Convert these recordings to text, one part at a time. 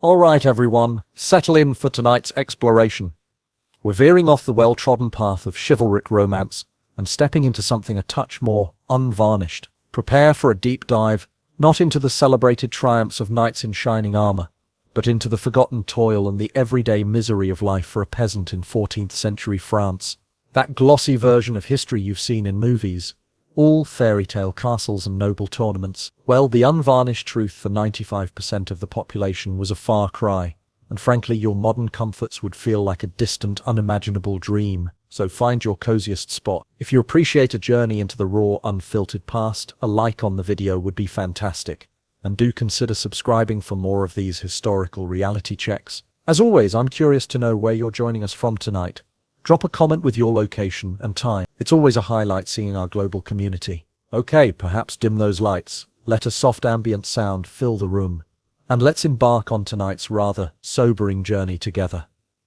Alright everyone, settle in for tonight's exploration. We're veering off the well-trodden path of chivalric romance and stepping into something a touch more unvarnished. Prepare for a deep dive, not into the celebrated triumphs of knights in shining armor, but into the forgotten toil and the everyday misery of life for a peasant in 14th century France. That glossy version of history you've seen in movies, all fairy tale castles and noble tournaments. Well, the unvarnished truth for 95% of the population was a far cry, and frankly your modern comforts would feel like a distant, unimaginable dream. So find your coziest spot. If you appreciate a journey into the raw, unfiltered past, a like on the video would be fantastic. And do consider subscribing for more of these historical reality checks. As always, I'm curious to know where you're joining us from tonight. Drop a comment with your location and time. It's always a highlight seeing our global community. Okay, perhaps dim those lights, let a soft ambient sound fill the room, and let's embark on tonight's rather sobering journey together.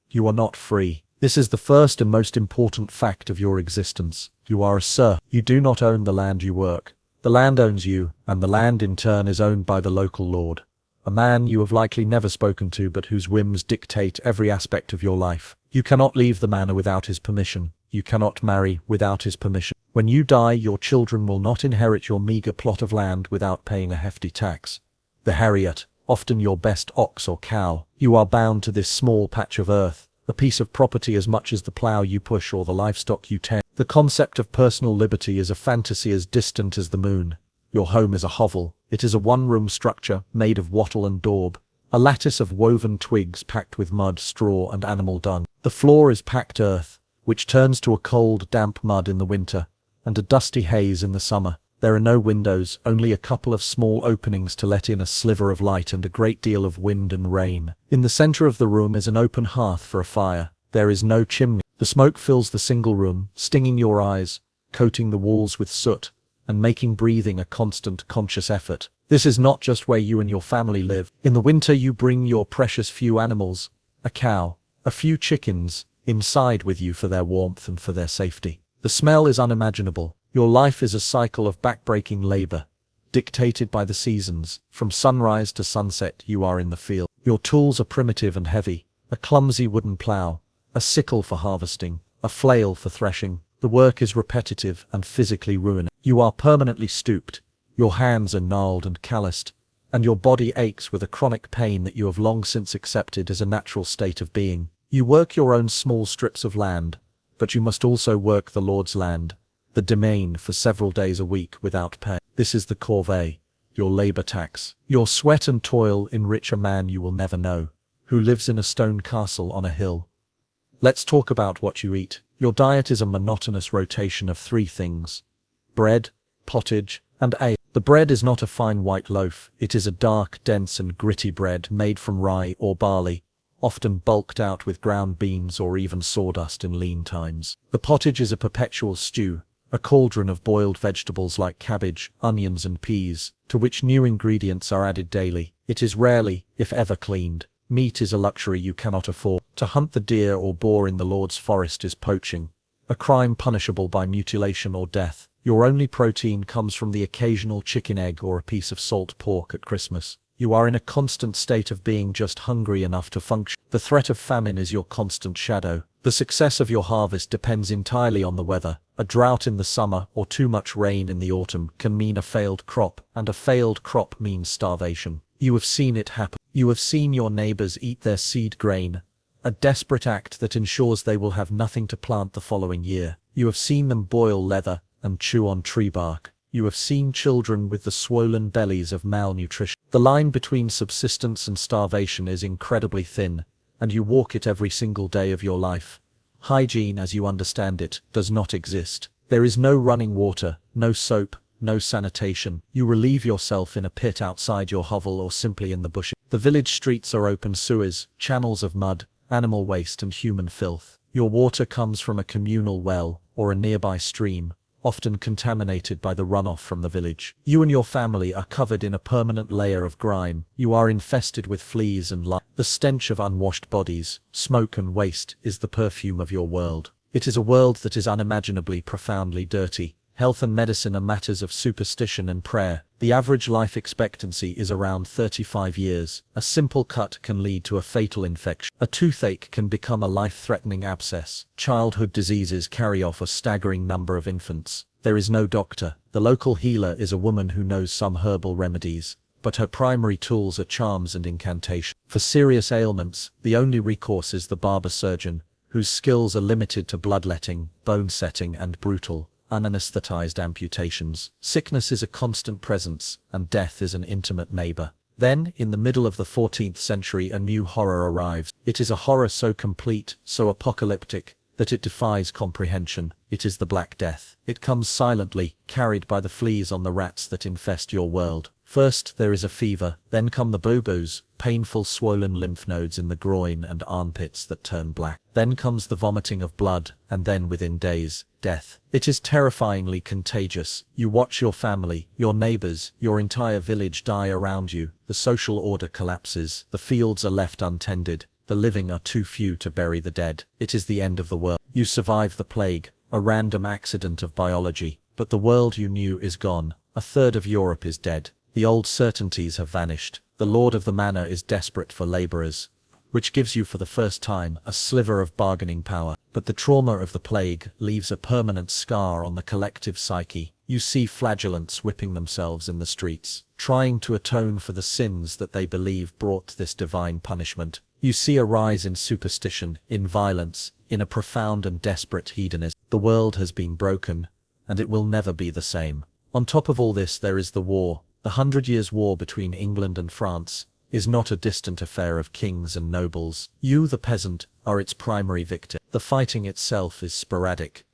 You are not free. This is the first and most important fact of your existence. You are a serf. You do not own the land you work. The land owns you, and the land in turn is owned by the local lord. A man you have likely never spoken to but whose whims dictate every aspect of your life. You cannot leave the manor without his permission. You cannot marry without his permission. When you die, your children will not inherit your meager plot of land without paying a hefty tax. The Harriet, often your best ox or cow, you are bound to this small patch of earth, a piece of property as much as the plough you push or the livestock you tend. The concept of personal liberty is a fantasy as distant as the moon. Your home is a hovel. It is a one-room structure made of wattle and daub, a lattice of woven twigs packed with mud, straw, and animal dung. The floor is packed earth, which turns to a cold, damp mud in the winter, and a dusty haze in the summer. There are no windows, only a couple of small openings to let in a sliver of light and a great deal of wind and rain. In the center of the room is an open hearth for a fire. There is no chimney. The smoke fills the single room, stinging your eyes, coating the walls with soot, and making breathing a constant, conscious effort. This is not just where you and your family live. In the winter you bring your precious few animals, a cow, a few chickens, inside with you for their warmth and for their safety. The smell is unimaginable. Your life is a cycle of backbreaking labor, dictated by the seasons. From sunrise to sunset you are in the field. Your tools are primitive and heavy, a clumsy wooden plow, a sickle for harvesting, a flail for threshing. The work is repetitive and physically ruining. You are permanently stooped, your hands are gnarled and calloused, and your body aches with a chronic pain that you have long since accepted as a natural state of being. You work your own small strips of land, but you must also work the Lord's land, the domain, for several days a week without pay. This is the corvée, your labor tax. Your sweat and toil enrich a man you will never know, who lives in a stone castle on a hill. Let's talk about what you eat. Your diet is a monotonous rotation of three things: bread, pottage, and ale. The bread is not a fine white loaf. It is a dark, dense and gritty bread made from rye or barley, often bulked out with ground beans or even sawdust in lean times. The pottage is a perpetual stew, a cauldron of boiled vegetables like cabbage, onions and peas, to which new ingredients are added daily. It is rarely, if ever, cleaned. Meat is a luxury you cannot afford. To hunt the deer or boar in the Lord's forest is poaching, a crime punishable by mutilation or death. Your only protein comes from the occasional chicken egg or a piece of salt pork at Christmas. You are in a constant state of being just hungry enough to function. The threat of famine is your constant shadow. The success of your harvest depends entirely on the weather. A drought in the summer or too much rain in the autumn can mean a failed crop, and a failed crop means starvation. You have seen it happen. You have seen your neighbors eat their seed grain, a desperate act that ensures they will have nothing to plant the following year. You have seen them boil leather and chew on tree bark. You have seen children with the swollen bellies of malnutrition. The line between subsistence and starvation is incredibly thin, and you walk it every single day of your life. Hygiene, as you understand it, does not exist. There is no running water, no soap, no sanitation. You relieve yourself in a pit outside your hovel or simply in the bushes. The village streets are open sewers, channels of mud, animal waste and human filth. Your water comes from a communal well or a nearby stream, often contaminated by the runoff from the village. You and your family are covered in a permanent layer of grime. You are infested with fleas and lice. The stench of unwashed bodies, smoke and waste is the perfume of your world. It is a world that is unimaginably profoundly dirty, Health and medicine are matters of superstition and prayer. The average life expectancy is around 35 years. A simple cut can lead to a fatal infection. A toothache can become a life-threatening abscess. Childhood diseases carry off a staggering number of infants. There is no doctor. The local healer is a woman who knows some herbal remedies, but her primary tools are charms and incantation. For serious ailments, the only recourse is the barber surgeon, whose skills are limited to bloodletting, bone setting and brutal, unanesthetized amputations. Sickness is a constant presence, and death is an intimate neighbor. Then, in the middle of the 14th century, a new horror arrives. It is a horror so complete, so apocalyptic, that it defies comprehension. It is the Black Death. It comes silently, carried by the fleas on the rats that infest your world. First there is a fever, then come the boo-boos, painful swollen lymph nodes in the groin and armpits that turn black. Then comes the vomiting of blood, and then within days, death. It is terrifyingly contagious. You watch your family, your neighbors, your entire village die around you. The social order collapses, the fields are left untended, the living are too few to bury the dead. It is the end of the world. You survive the plague, a random accident of biology, but the world you knew is gone. A third of Europe is dead. The old certainties have vanished. The lord of the manor is desperate for laborers, which gives you for the first time a sliver of bargaining power. But the trauma of the plague leaves a permanent scar on the collective psyche. You see flagellants whipping themselves in the streets, trying to atone for the sins that they believe brought this divine punishment. You see a rise in superstition, in violence, in a profound and desperate hedonism. The world has been broken, and it will never be the same. On top of all this there is the war. The 100 Years' War between England and France is not a distant affair of kings and nobles. You, the peasant, are its primary victim. The fighting itself is sporadic,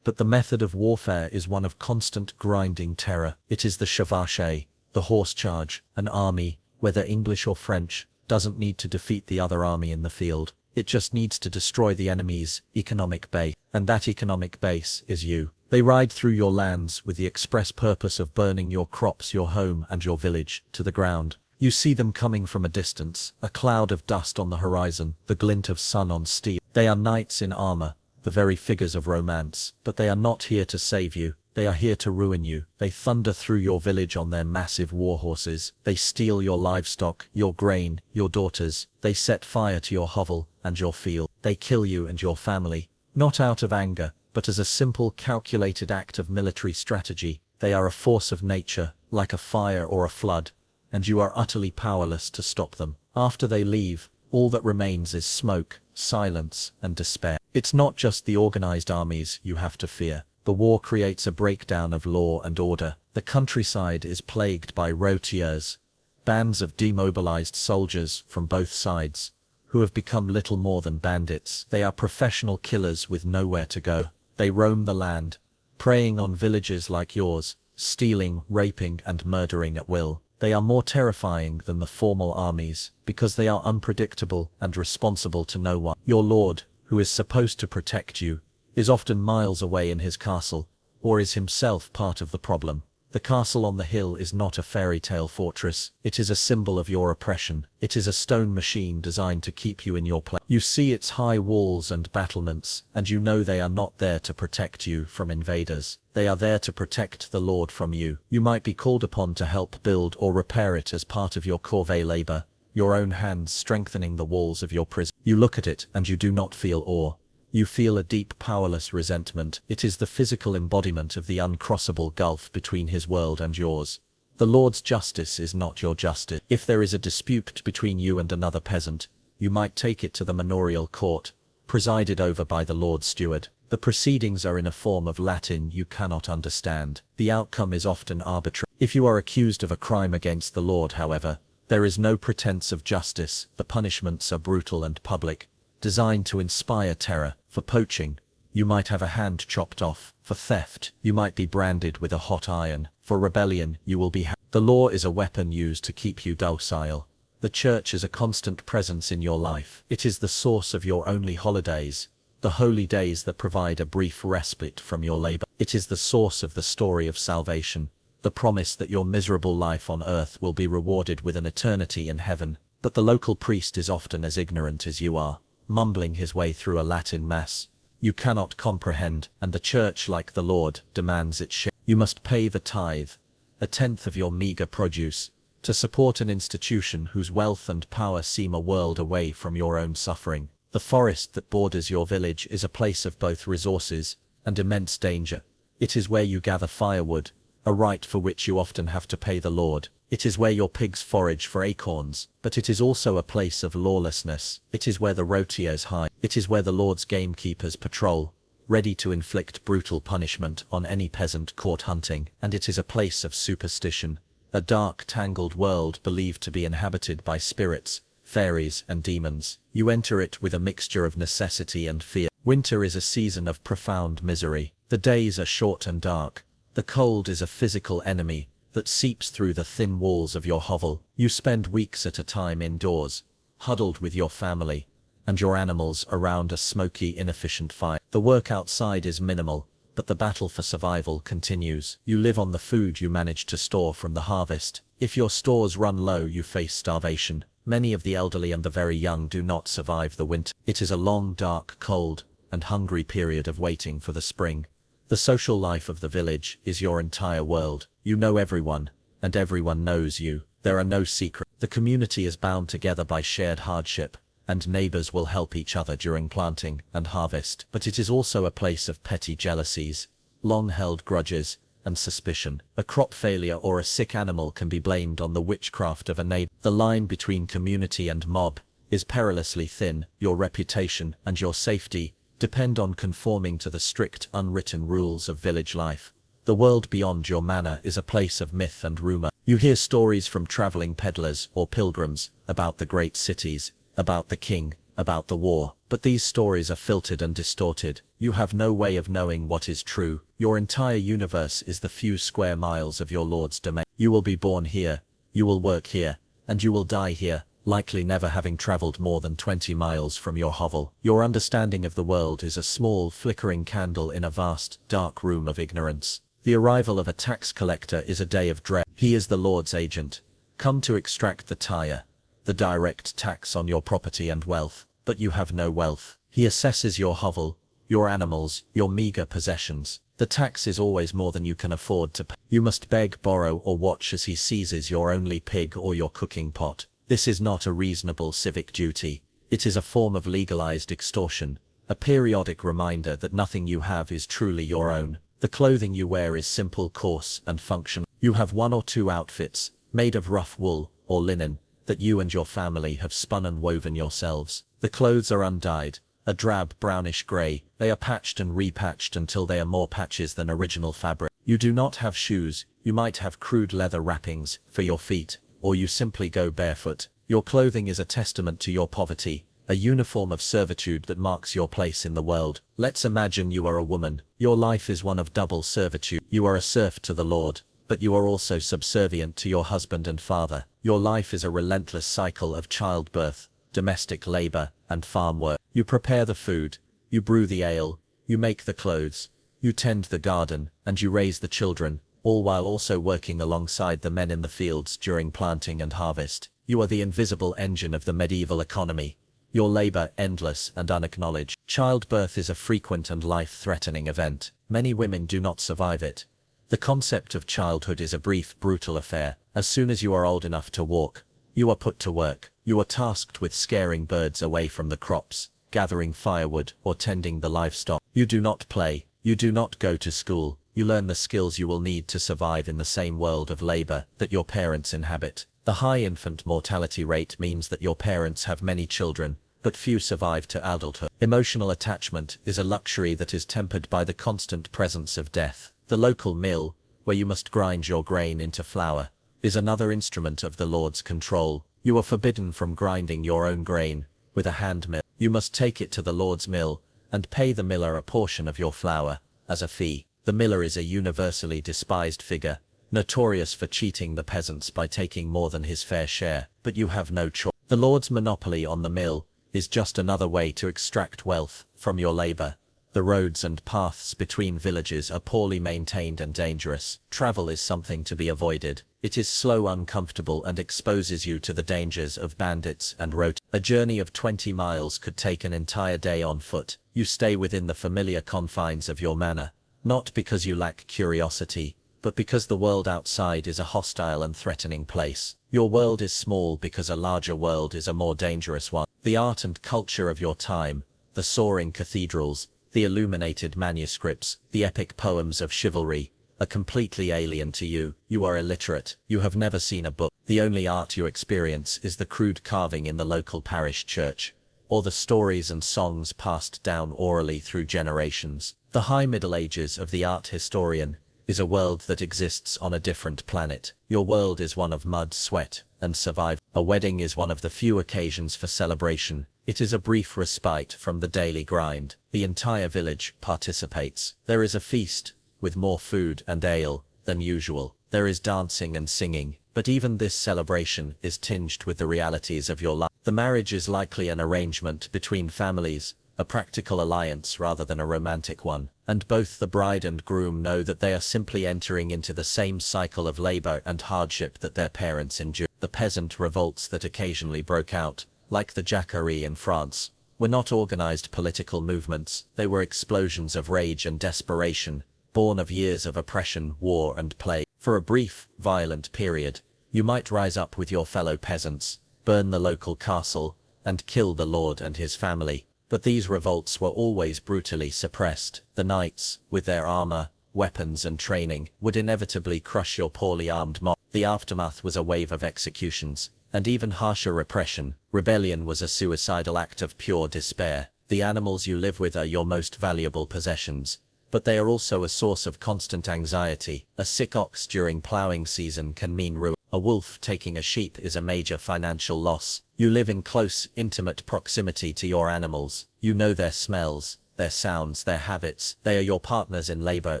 but the method of warfare is one of constant grinding terror. It is the chevauchée, the horse charge. An army, whether English or French, doesn't need to defeat the other army in the field. It just needs to destroy the enemy's economic base. And that economic base is you. They ride through your lands with the express purpose of burning your crops, your home and your village to the ground. You see them coming from a distance, a cloud of dust on the horizon, the glint of sun on steel. They are knights in armor, the very figures of romance, but they are not here to save you. They are here to ruin you. They thunder through your village on their massive war horses. They steal your livestock, your grain, your daughters. They set fire to your hovel and your field. They kill you and your family, not out of anger, but as a simple calculated act of military strategy. They are a force of nature, like a fire or a flood, and you are utterly powerless to stop them. After they leave, all that remains is smoke, silence, and despair. It's not just the organized armies you have to fear. The war creates a breakdown of law and order. The countryside is plagued by routiers, bands of demobilized soldiers from both sides, who have become little more than bandits. They are professional killers with nowhere to go. They roam the land, preying on villages like yours, stealing, raping, and murdering at will. They are more terrifying than the formal armies, because they are unpredictable and responsible to no one. Your lord, who is supposed to protect you, is often miles away in his castle, or is himself part of the problem. The castle on the hill is not a fairy tale fortress. It is a symbol of your oppression. It is a stone machine designed to keep you in your place. You see its high walls and battlements, and you know they are not there to protect you from invaders. They are there to protect the Lord from you. You might be called upon to help build or repair it as part of your corvée labor, your own hands strengthening the walls of your prison. You look at it and you do not feel awe. You feel a deep, powerless resentment. It is the physical embodiment of the uncrossable gulf between his world and yours. The Lord's justice is not your justice. If there is a dispute between you and another peasant, you might take it to the manorial court, presided over by the Lord's steward. The proceedings are in a form of Latin you cannot understand. The outcome is often arbitrary. If you are accused of a crime against the Lord, however, there is no pretense of justice. The punishments are brutal and public, designed to inspire terror. For poaching, you might have a hand chopped off. For theft, you might be branded with a hot iron. For rebellion, you will be hanged. The law is a weapon used to keep you docile. The church is a constant presence in your life. It is the source of your only holidays, the holy days that provide a brief respite from your labor. It is the source of the story of salvation, the promise that your miserable life on earth will be rewarded with an eternity in heaven. But the local priest is often as ignorant as you are, mumbling his way through a Latin mass you cannot comprehend, and the church, like the Lord, demands its share. You must pay the tithe, a tenth of your meager produce, to support an institution whose wealth and power seem a world away from your own suffering. The forest that borders your village is a place of both resources and immense danger. It is where you gather firewood, a right for which you often have to pay the Lord. It is where your pigs forage for acorns, but it is also a place of lawlessness. It is where the routiers hide. It is where the Lord's gamekeepers patrol, ready to inflict brutal punishment on any peasant caught hunting. And it is a place of superstition, a dark, tangled world believed to be inhabited by spirits, fairies, and demons. You enter it with a mixture of necessity and fear. Winter is a season of profound misery. The days are short and dark. The cold is a physical enemy that seeps through the thin walls of your hovel. You spend weeks at a time indoors, huddled with your family and your animals around a smoky, inefficient fire. The work outside is minimal, but the battle for survival continues. You live on the food you manage to store from the harvest. If your stores run low, you face starvation. Many of the elderly and the very young do not survive the winter. It is a long, dark, cold, and hungry period of waiting for the spring. The social life of the village is your entire world. You know everyone, and everyone knows you. There are no secrets. The community is bound together by shared hardship, and neighbors will help each other during planting and harvest. But it is also a place of petty jealousies, long-held grudges, and suspicion. A crop failure or a sick animal can be blamed on the witchcraft of a neighbor. The line between community and mob is perilously thin. Your reputation and your safety depend on conforming to the strict, unwritten rules of village life. The world beyond your manor is a place of myth and rumor. You hear stories from traveling peddlers or pilgrims about the great cities, about the king, about the war. But these stories are filtered and distorted. You have no way of knowing what is true. Your entire universe is the few square miles of your Lord's domain. You will be born here, you will work here, and you will die here, likely never having traveled more than 20 miles from your hovel. Your understanding of the world is a small, flickering candle in a vast, dark room of ignorance. The arrival of a tax collector is a day of dread. He is the Lord's agent, come to extract the tithe, the direct tax on your property and wealth. But you have no wealth. He assesses your hovel, your animals, your meager possessions. The tax is always more than you can afford to pay. You must beg, borrow, or watch as he seizes your only pig or your cooking pot. This is not a reasonable civic duty. It is a form of legalized extortion, a periodic reminder that nothing you have is truly your own. The clothing you wear is simple, coarse, and functional. You have one or two outfits, made of rough wool or linen, that you and your family have spun and woven yourselves. The clothes are undyed, a drab brownish grey. They are patched and repatched until they are more patches than original fabric. You do not have shoes. You might have crude leather wrappings for your feet, or you simply go barefoot. Your clothing is a testament to your poverty, a uniform of servitude that marks your place in the world. Let's imagine you are a woman. Your life is one of double servitude. You are a serf to the Lord, but you are also subservient to your husband and father. Your life is a relentless cycle of childbirth, domestic labor, and farm work. You prepare the food, you brew the ale, you make the clothes, you tend the garden, and you raise the children, all while also working alongside the men in the fields during planting and harvest. You are the invisible engine of the medieval economy, your labor endless and unacknowledged. Childbirth is a frequent and life-threatening event. Many women do not survive it. The concept of childhood is a brief, brutal affair. As soon as you are old enough to walk, you are put to work. You are tasked with scaring birds away from the crops, gathering firewood, or tending the livestock. You do not play. You do not go to school. You learn the skills you will need to survive in the same world of labor that your parents inhabit. The high infant mortality rate means that your parents have many children, but few survive to adulthood. Emotional attachment is a luxury that is tempered by the constant presence of death. The local mill, where you must grind your grain into flour, is another instrument of the Lord's control. You are forbidden from grinding your own grain with a hand mill. You must take it to the Lord's mill and pay the miller a portion of your flour as a fee. The miller is a universally despised figure, notorious for cheating the peasants by taking more than his fair share, but you have no choice. The Lord's monopoly on the mill is just another way to extract wealth from your labor. The roads and paths between villages are poorly maintained and dangerous. Travel is something to be avoided. It is slow, uncomfortable, and exposes you to the dangers of bandits and road. A journey of 20 miles could take an entire day on foot. You stay within the familiar confines of your manor, Not because you lack curiosity, but because the world outside is a hostile and threatening place. Your world is small because a larger world is a more dangerous one. The art and culture of your time, the soaring cathedrals, the illuminated manuscripts, the epic poems of chivalry, are completely alien to you. You are illiterate. You have never seen a book. The only art you experience is the crude carving in the local parish church, or the stories and songs passed down orally through generations. The high Middle Ages of the art historian is a world that exists on a different planet. Your world is one of mud, sweat, and survival. A wedding is one of the few occasions for celebration. It is a brief respite from the daily grind. The entire village participates. There is a feast, with more food and ale than usual. There is dancing and singing, but even this celebration is tinged with the realities of your life. The marriage is likely an arrangement between families, a practical alliance rather than a romantic one, and both the bride and groom know that they are simply entering into the same cycle of labor and hardship that their parents endured. The peasant revolts that occasionally broke out, like the Jacquerie in France, were not organized political movements. They were explosions of rage and desperation, born of years of oppression, war, and plague. For a brief, violent period, you might rise up with your fellow peasants, burn the local castle, and kill the lord and his family. But these revolts were always brutally suppressed. The knights, with their armor, weapons, and training, would inevitably crush your poorly armed mob. The aftermath was a wave of executions, and even harsher repression. Rebellion was a suicidal act of pure despair. The animals you live with are your most valuable possessions, but they are also a source of constant anxiety. A sick ox during plowing season can mean ruin. A wolf taking a sheep is a major financial loss. You live in close, intimate proximity to your animals. You know their smells, their sounds, their habits. They are your partners in labor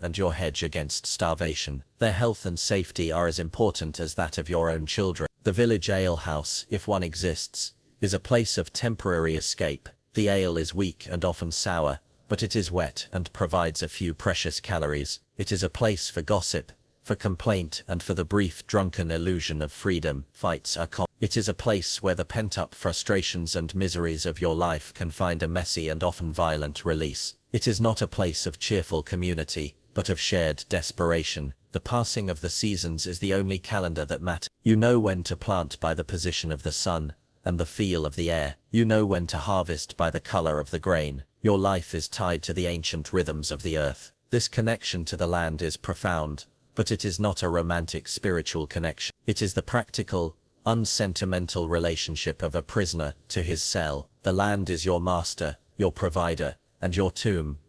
and your hedge against starvation. Their health and safety are as important as that of your own children. The village ale house, if one exists, is a place of temporary escape. The ale is weak and often sour, but it is wet and provides a few precious calories. It is a place for gossip, for complaint, and for the brief drunken illusion of freedom. Fights are common. It is a place where the pent-up frustrations and miseries of your life can find a messy and often violent release. It is not a place of cheerful community, but of shared desperation. The passing of the seasons is the only calendar that matters. You know when to plant by the position of the sun and the feel of the air. You know when to harvest by the color of the grain. Your life is tied to the ancient rhythms of the earth. This connection to the land is profound, but it is not a romantic spiritual connection. It is the practical, unsentimental relationship of a prisoner to his cell. The land is your master, your provider, and your tomb.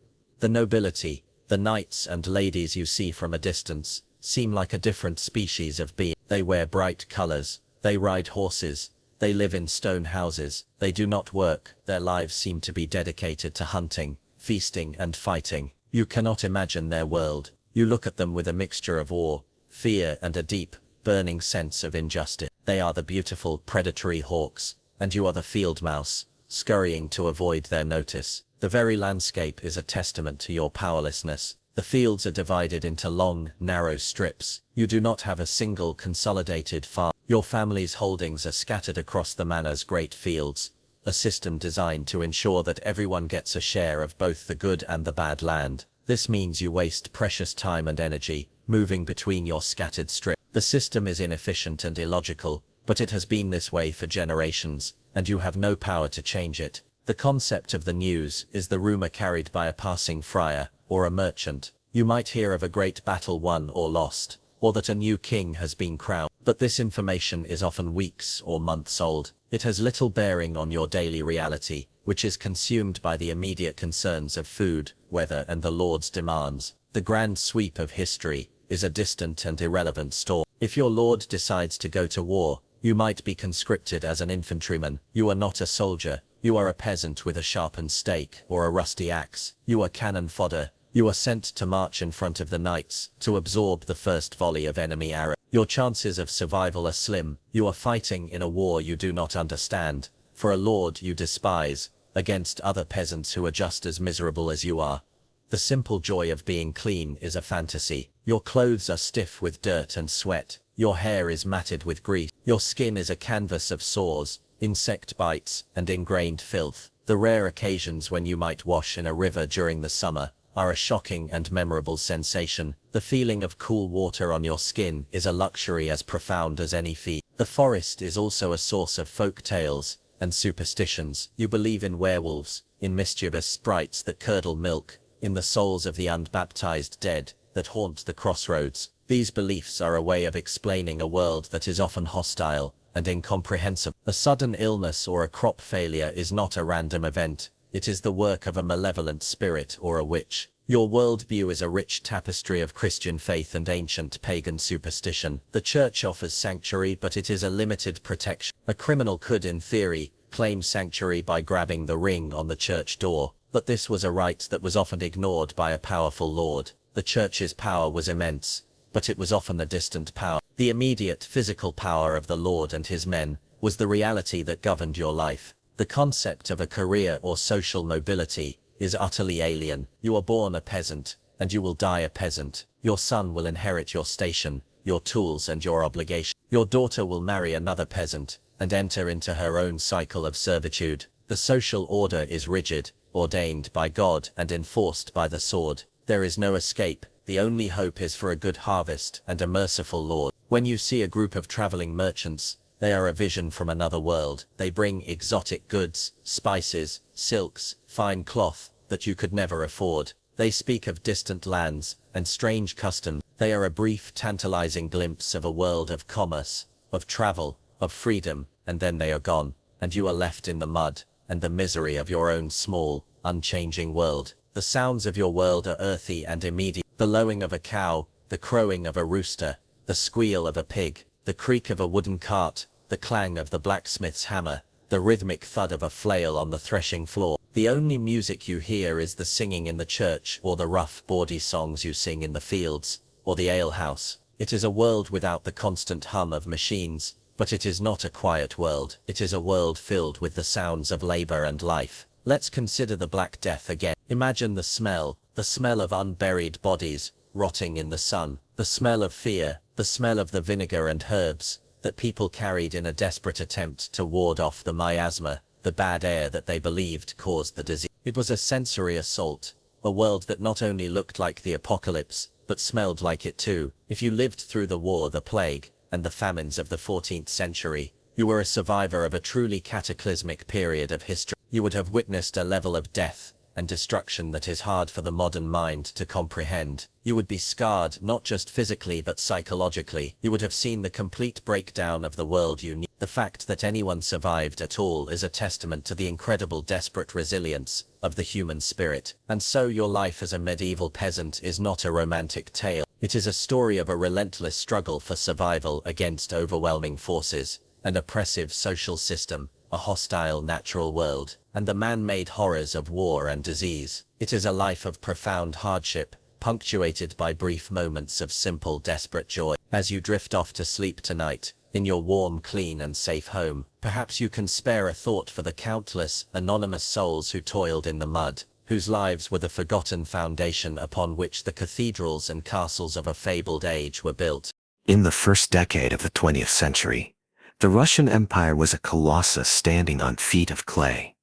The nobility, the knights and ladies you see from a distance, seem like a different species of being. They wear bright colors, they ride horses, they live in stone houses, they do not work. Their lives seem to be dedicated to hunting, feasting, and fighting. You cannot imagine their world. You look at them with a mixture of awe, fear, and a deep, burning sense of injustice. They are the beautiful, predatory hawks, and you are the field mouse, scurrying to avoid their notice. The very landscape is a testament to your powerlessness. The fields are divided into long, narrow strips. You do not have a single consolidated farm. Your family's holdings are scattered across the manor's great fields, a system designed to ensure that everyone gets a share of both the good and the bad land. This means you waste precious time and energy, moving between your scattered strips. The system is inefficient and illogical, but it has been this way for generations, and you have no power to change it. The concept of the news is the rumor carried by a passing friar or a merchant. You might hear of a great battle won or lost, or that a new king has been crowned, but this information is often weeks or months old. It has little bearing on your daily reality, which is consumed by the immediate concerns of food, weather, and the Lord's demands. The grand sweep of history is a distant and irrelevant story. If your Lord decides to go to war, you might be conscripted as an infantryman. You are not a soldier. You are a peasant with a sharpened stake or a rusty axe. You are cannon fodder. You are sent to march in front of the knights, to absorb the first volley of enemy arrows. Your chances of survival are slim. You are fighting in a war you do not understand, for a lord you despise, against other peasants who are just as miserable as you are. The simple joy of being clean is a fantasy. Your clothes are stiff with dirt and sweat. Your hair is matted with grease. Your skin is a canvas of sores, insect bites, and ingrained filth. The rare occasions when you might wash in a river during the summer are a shocking and memorable sensation. The feeling of cool water on your skin is a luxury as profound as any feat. The forest is also a source of folk tales and superstitions. You believe in werewolves, in mischievous sprites that curdle milk, in the souls of the unbaptized dead that haunt the crossroads. These beliefs are a way of explaining a world that is often hostile and incomprehensible. A sudden illness or a crop failure is not a random event. It is the work of a malevolent spirit or a witch. Your worldview is a rich tapestry of Christian faith and ancient pagan superstition. The church offers sanctuary, but it is a limited protection. A criminal could, in theory, claim sanctuary by grabbing the ring on the church door, but this was a right that was often ignored by a powerful lord. The church's power was immense, but it was often a distant power. The immediate physical power of the Lord and his men was the reality that governed your life. The concept of a career or social mobility is utterly alien. You are born a peasant, and you will die a peasant. Your son will inherit your station, your tools and your obligation. Your daughter will marry another peasant, and enter into her own cycle of servitude. The social order is rigid, ordained by God and enforced by the sword. There is no escape. The only hope is for a good harvest and a merciful Lord. When you see a group of traveling merchants, they are a vision from another world. They bring exotic goods, spices, silks, fine cloth that you could never afford. They speak of distant lands and strange customs. They are a brief, tantalizing glimpse of a world of commerce, of travel, of freedom, and then they are gone, and you are left in the mud and the misery of your own small, unchanging world. The sounds of your world are earthy and immediate. The lowing of a cow, the crowing of a rooster, the squeal of a pig, the creak of a wooden cart, the clang of the blacksmith's hammer, the rhythmic thud of a flail on the threshing floor. The only music you hear is the singing in the church, or the rough, bawdy songs you sing in the fields, or the alehouse. It is a world without the constant hum of machines, but it is not a quiet world. It is a world filled with the sounds of labor and life. Let's consider the Black Death again. Imagine the smell of unburied bodies, rotting in the sun, the smell of fear, the smell of the vinegar and herbs that people carried in a desperate attempt to ward off the miasma, the bad air that they believed caused the disease. It was a sensory assault, a world that not only looked like the apocalypse, but smelled like it too. If you lived through the war, the plague, and the famines of the 14th century, you were a survivor of a truly cataclysmic period of history. You would have witnessed a level of death and destruction that is hard for the modern mind to comprehend. You would be scarred not just physically but psychologically. You would have seen the complete breakdown of the world you knew. The fact that anyone survived at all is a testament to the incredible desperate resilience of the human spirit. And so your life as a medieval peasant is not a romantic tale. It is a story of a relentless struggle for survival against overwhelming forces, an oppressive social system, a hostile natural world, and the man-made horrors of war and disease. It is a life of profound hardship, punctuated by brief moments of simple, desperate joy. As you drift off to sleep tonight, in your warm, clean and safe home, perhaps you can spare a thought for the countless, anonymous souls who toiled in the mud, whose lives were the forgotten foundation upon which the cathedrals and castles of a fabled age were built. In the first decade of the 20th century, the Russian Empire was a colossus standing on feet of clay.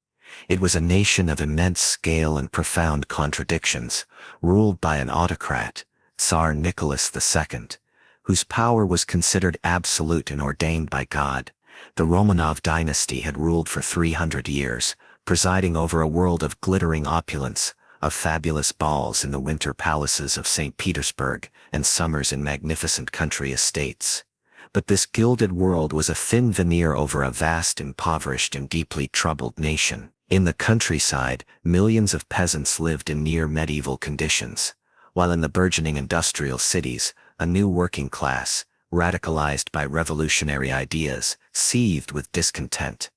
It was a nation of immense scale and profound contradictions, ruled by an autocrat, Tsar Nicholas II, whose power was considered absolute and ordained by God. The Romanov dynasty had ruled for 300 years, presiding over a world of glittering opulence, of fabulous balls in the winter palaces of St. Petersburg and summers in magnificent country estates. But this gilded world was a thin veneer over a vast, impoverished and deeply troubled nation. In the countryside, millions of peasants lived in near-medieval conditions, while in the burgeoning industrial cities, a new working class, radicalized by revolutionary ideas, seethed with discontent.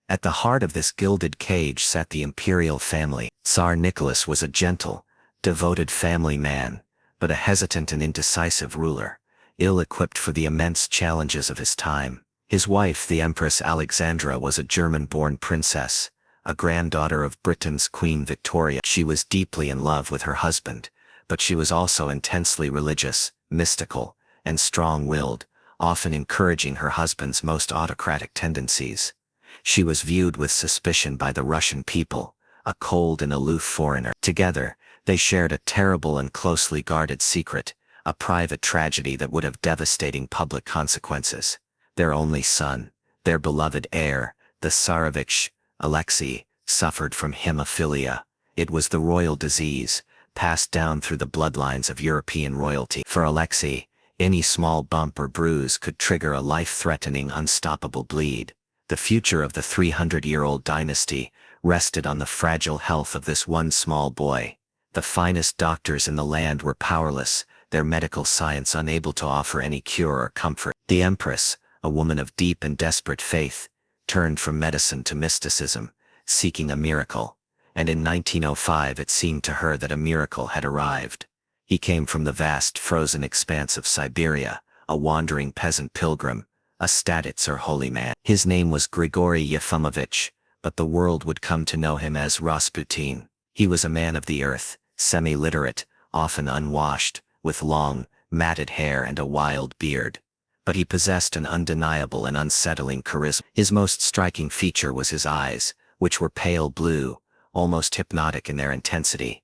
At the heart of this gilded cage sat the imperial family. Tsar Nicholas was a gentle, devoted family man, but a hesitant and indecisive ruler, ill-equipped for the immense challenges of his time. His wife, the Empress Alexandra, was a German-born princess, a granddaughter of Britain's Queen Victoria. She was deeply in love with her husband, but she was also intensely religious, mystical, and strong-willed, often encouraging her husband's most autocratic tendencies. She was viewed with suspicion by the Russian people, a cold and aloof foreigner. Together, They shared a terrible and closely guarded secret, a private tragedy that would have devastating public consequences. Their only son, their beloved heir, the Tsarevich, Alexei, suffered from hemophilia. It was the royal disease, passed down through the bloodlines of European royalty. For Alexei, any small bump or bruise could trigger a life-threatening, unstoppable bleed. The future of the 300-year-old dynasty rested on the fragile health of this one small boy. The finest doctors in the land were powerless, their medical science unable to offer any cure or comfort. The Empress, a woman of deep and desperate faith, turned from medicine to mysticism, seeking a miracle. And in 1905 it seemed to her that a miracle had arrived. He came from the vast frozen expanse of Siberia, a wandering peasant pilgrim, a statits or holy man. His name was Grigory Yefimovich, but the world would come to know him as Rasputin. He was a man of the earth, semi-literate, often unwashed, with long, matted hair and a wild beard. But he possessed an undeniable and unsettling charisma. His most striking feature was his eyes, which were pale blue, almost hypnotic in their intensity.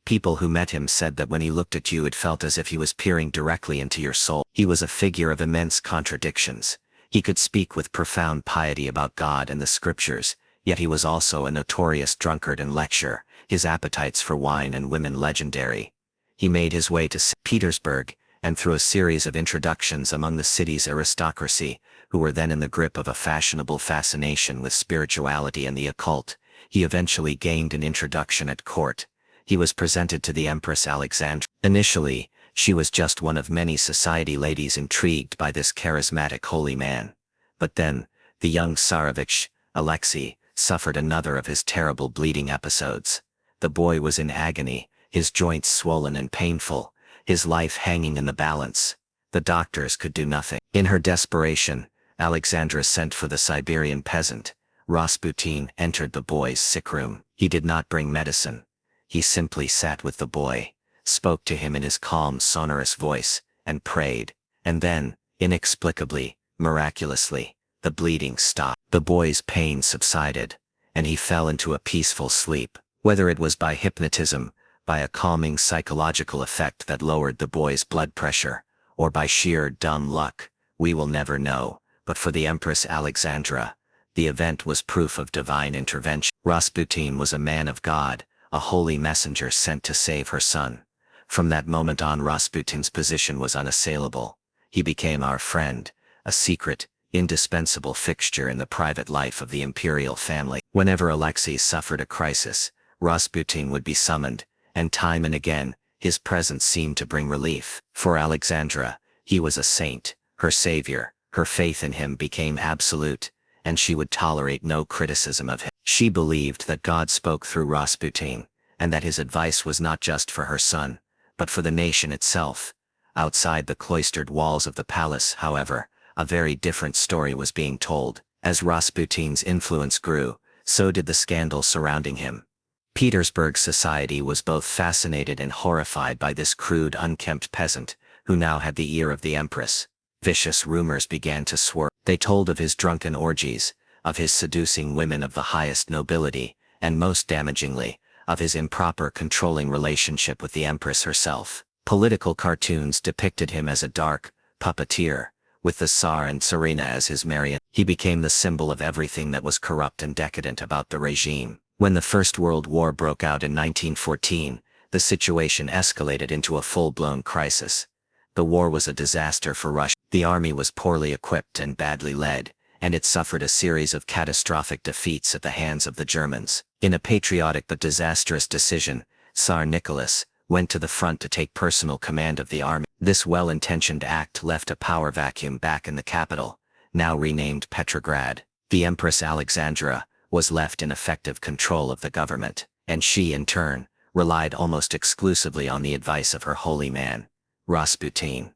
People who met him said that when he looked at you it felt as if he was peering directly into your soul. He was a figure of immense contradictions. He could speak with profound piety about God and the scriptures, yet he was also a notorious drunkard and lecturer, his appetites for wine and women legendary. He made his way to St. Petersburg, and through a series of introductions among the city's aristocracy, who were then in the grip of a fashionable fascination with spirituality and the occult, he eventually gained an introduction at court. He was presented to the Empress Alexandra. Initially, she was just one of many society ladies intrigued by this charismatic holy man. But then, the young Tsarevich, Alexei, suffered another of his terrible bleeding episodes. The boy was in agony, his joints swollen and painful, his life hanging in the balance. The doctors could do nothing. In her desperation, Alexandra sent for the Siberian peasant. Rasputin entered the boy's sick room. He did not bring medicine. He simply sat with the boy, spoke to him in his calm, sonorous voice, and prayed. And then, inexplicably, miraculously, the bleeding stopped. The boy's pain subsided, and he fell into a peaceful sleep. Whether it was by hypnotism, by a calming psychological effect that lowered the boy's blood pressure, or by sheer dumb luck, we will never know. But for the Empress Alexandra, the event was proof of divine intervention. Rasputin was a man of God, a holy messenger sent to save her son. From that moment on, Rasputin's position was unassailable. He became our friend, a secret, indispensable fixture in the private life of the imperial family. Whenever Alexei suffered a crisis, Rasputin would be summoned, and time and again, his presence seemed to bring relief. For Alexandra, he was a saint, her savior. Her faith in him became absolute, and she would tolerate no criticism of him. She believed that God spoke through Rasputin, and that his advice was not just for her son, but for the nation itself. Outside the cloistered walls of the palace, however, a very different story was being told. As Rasputin's influence grew, so did the scandal surrounding him. Petersburg society was both fascinated and horrified by this crude, unkempt peasant, who now had the ear of the empress. Vicious rumors began to swirl. They told of his drunken orgies, of his seducing women of the highest nobility, and most damagingly, of his improper controlling relationship with the empress herself. Political cartoons depicted him as a dark puppeteer, with the Tsar and Serene as his marionette. He became the symbol of everything that was corrupt and decadent about the regime. When the First World War broke out in 1914, the situation escalated into a full-blown crisis. The war was a disaster for Russia. The army was poorly equipped and badly led, and it suffered a series of catastrophic defeats at the hands of the Germans. In a patriotic but disastrous decision, Tsar Nicholas went to the front to take personal command of the army. This well-intentioned act left a power vacuum back in the capital, now renamed Petrograd. The Empress Alexandra was left in effective control of the government, and she, in turn, relied almost exclusively on the advice of her holy man, Rasputin.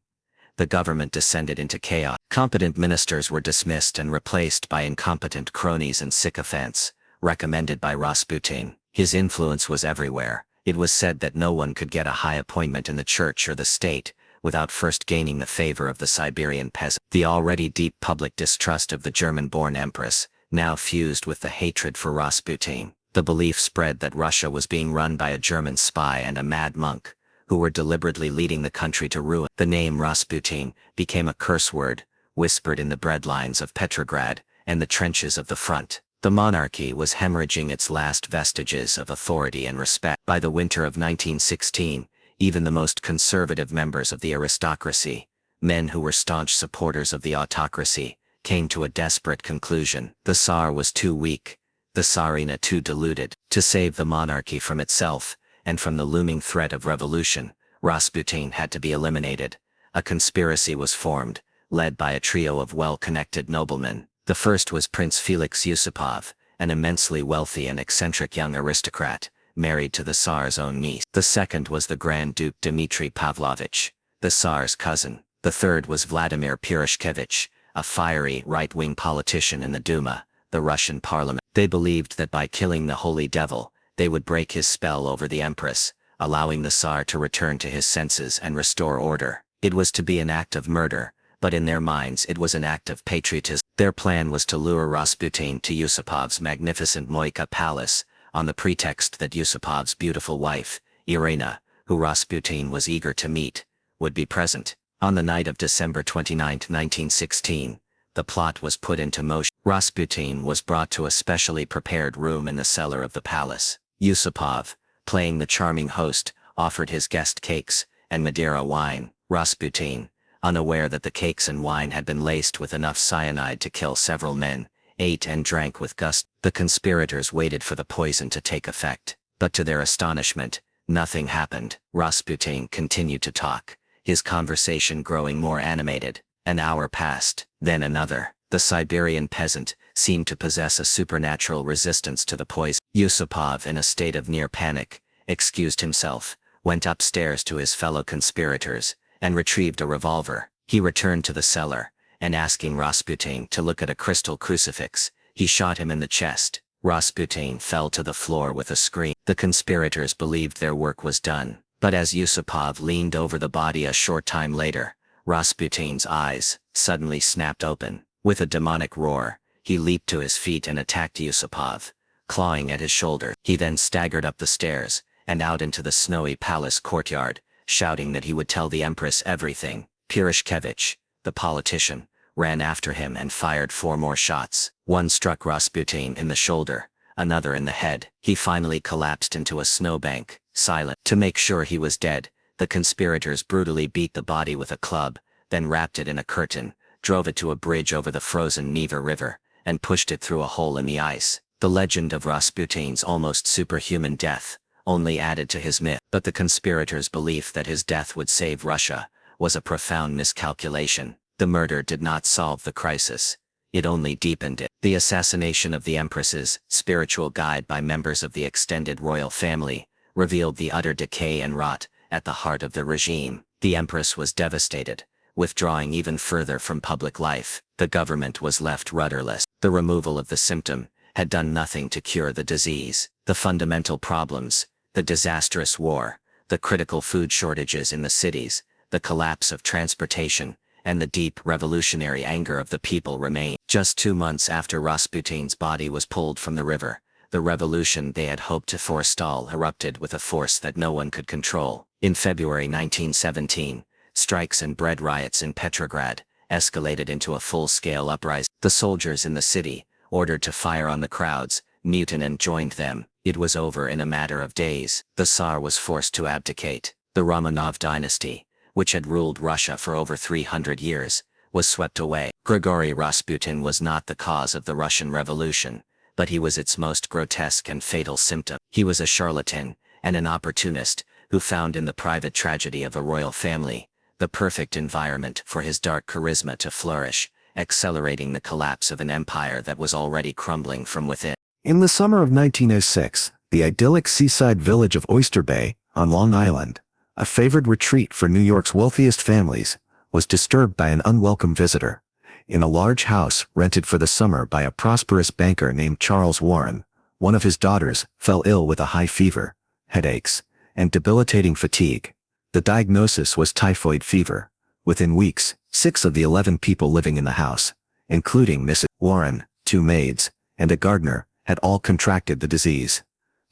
The government descended into chaos. Competent ministers were dismissed and replaced by incompetent cronies and sycophants, recommended by Rasputin. His influence was everywhere. It was said that no one could get a high appointment in the church or the state without first gaining the favor of the Siberian peasant. The already deep public distrust of the German-born empress now fused with the hatred for Rasputin. The belief spread that Russia was being run by a German spy and a mad monk, who were deliberately leading the country to ruin. The name Rasputin became a curse word, whispered in the breadlines of Petrograd and the trenches of the front. The monarchy was hemorrhaging its last vestiges of authority and respect. By the winter of 1916, even the most conservative members of the aristocracy, men who were staunch supporters of the autocracy, came to a desperate conclusion. The Tsar was too weak, the Tsarina too deluded. To save the monarchy from itself, and from the looming threat of revolution, Rasputin had to be eliminated. A conspiracy was formed, led by a trio of well-connected noblemen. The first was Prince Felix Yusupov, an immensely wealthy and eccentric young aristocrat, married to the Tsar's own niece. The second was the Grand Duke Dmitry Pavlovich, the Tsar's cousin. The third was Vladimir Purishkevich, a fiery right-wing politician in the Duma, the Russian parliament. They believed that by killing the Holy Devil, they would break his spell over the Empress, allowing the Tsar to return to his senses and restore order. It was to be an act of murder, but in their minds it was an act of patriotism. Their plan was to lure Rasputin to Yusupov's magnificent Moika palace, on the pretext that Yusupov's beautiful wife, Irina, who Rasputin was eager to meet, would be present. On the night of December 29, 1916, the plot was put into motion. Rasputin was brought to a specially prepared room in the cellar of the palace. Yusupov, playing the charming host, offered his guest cakes and Madeira wine. Rasputin, unaware that the cakes and wine had been laced with enough cyanide to kill several men, ate and drank with gusto. The conspirators waited for the poison to take effect, but to their astonishment, nothing happened. Rasputin continued to talk, his conversation growing more animated. An hour passed, then another. The Siberian peasant seemed to possess a supernatural resistance to the poison. Yusupov, in a state of near panic, excused himself, went upstairs to his fellow conspirators, and retrieved a revolver. He returned to the cellar, and asking Rasputin to look at a crystal crucifix, he shot him in the chest. Rasputin fell to the floor with a scream. The conspirators believed their work was done, but as Yusupov leaned over the body a short time later, Rasputin's eyes suddenly snapped open. With a demonic roar, he leaped to his feet and attacked Yusupov, clawing at his shoulder. He then staggered up the stairs, and out into the snowy palace courtyard, shouting that he would tell the Empress everything. Purishkevich, the politician, ran after him and fired 4 more shots. One struck Rasputin in the shoulder, another in the head. He finally collapsed into a snowbank, silent. To make sure he was dead, the conspirators brutally beat the body with a club, then wrapped it in a curtain, drove it to a bridge over the frozen Neva River, and pushed it through a hole in the ice. The legend of Rasputin's almost superhuman death only added to his myth, but the conspirators' belief that his death would save Russia was a profound miscalculation. The murder did not solve the crisis, it only deepened it. The assassination of the Empress's spiritual guide by members of the extended royal family revealed the utter decay and rot at the heart of the regime. The Empress was devastated, withdrawing even further from public life. The government was left rudderless. The removal of the symptom had done nothing to cure the disease. The fundamental problems, the disastrous war, the critical food shortages in the cities, the collapse of transportation, and the deep revolutionary anger of the people remained. Just 2 months after Rasputin's body was pulled from the river, the revolution they had hoped to forestall erupted with a force that no one could control. In February 1917, strikes and bread riots in Petrograd escalated into a full-scale uprising. The soldiers in the city, ordered to fire on the crowds, mutinied and joined them. It was over in a matter of days. The Tsar was forced to abdicate. The Romanov dynasty, which had ruled Russia for over 300 years, was swept away. Grigory Rasputin was not the cause of the Russian Revolution, but he was its most grotesque and fatal symptom. He was a charlatan and an opportunist who found in the private tragedy of a royal family the perfect environment for his dark charisma to flourish, accelerating the collapse of an empire that was already crumbling from within. In the summer of 1906, the idyllic seaside village of Oyster Bay, on Long Island, a favored retreat for New York's wealthiest families, was disturbed by an unwelcome visitor. In a large house rented for the summer by a prosperous banker named Charles Warren, one of his daughters fell ill with a high fever, headaches, and debilitating fatigue. The diagnosis was typhoid fever. Within weeks, 6 of the 11 people living in the house, including Mrs. Warren, 2 maids, and a gardener, had all contracted the disease.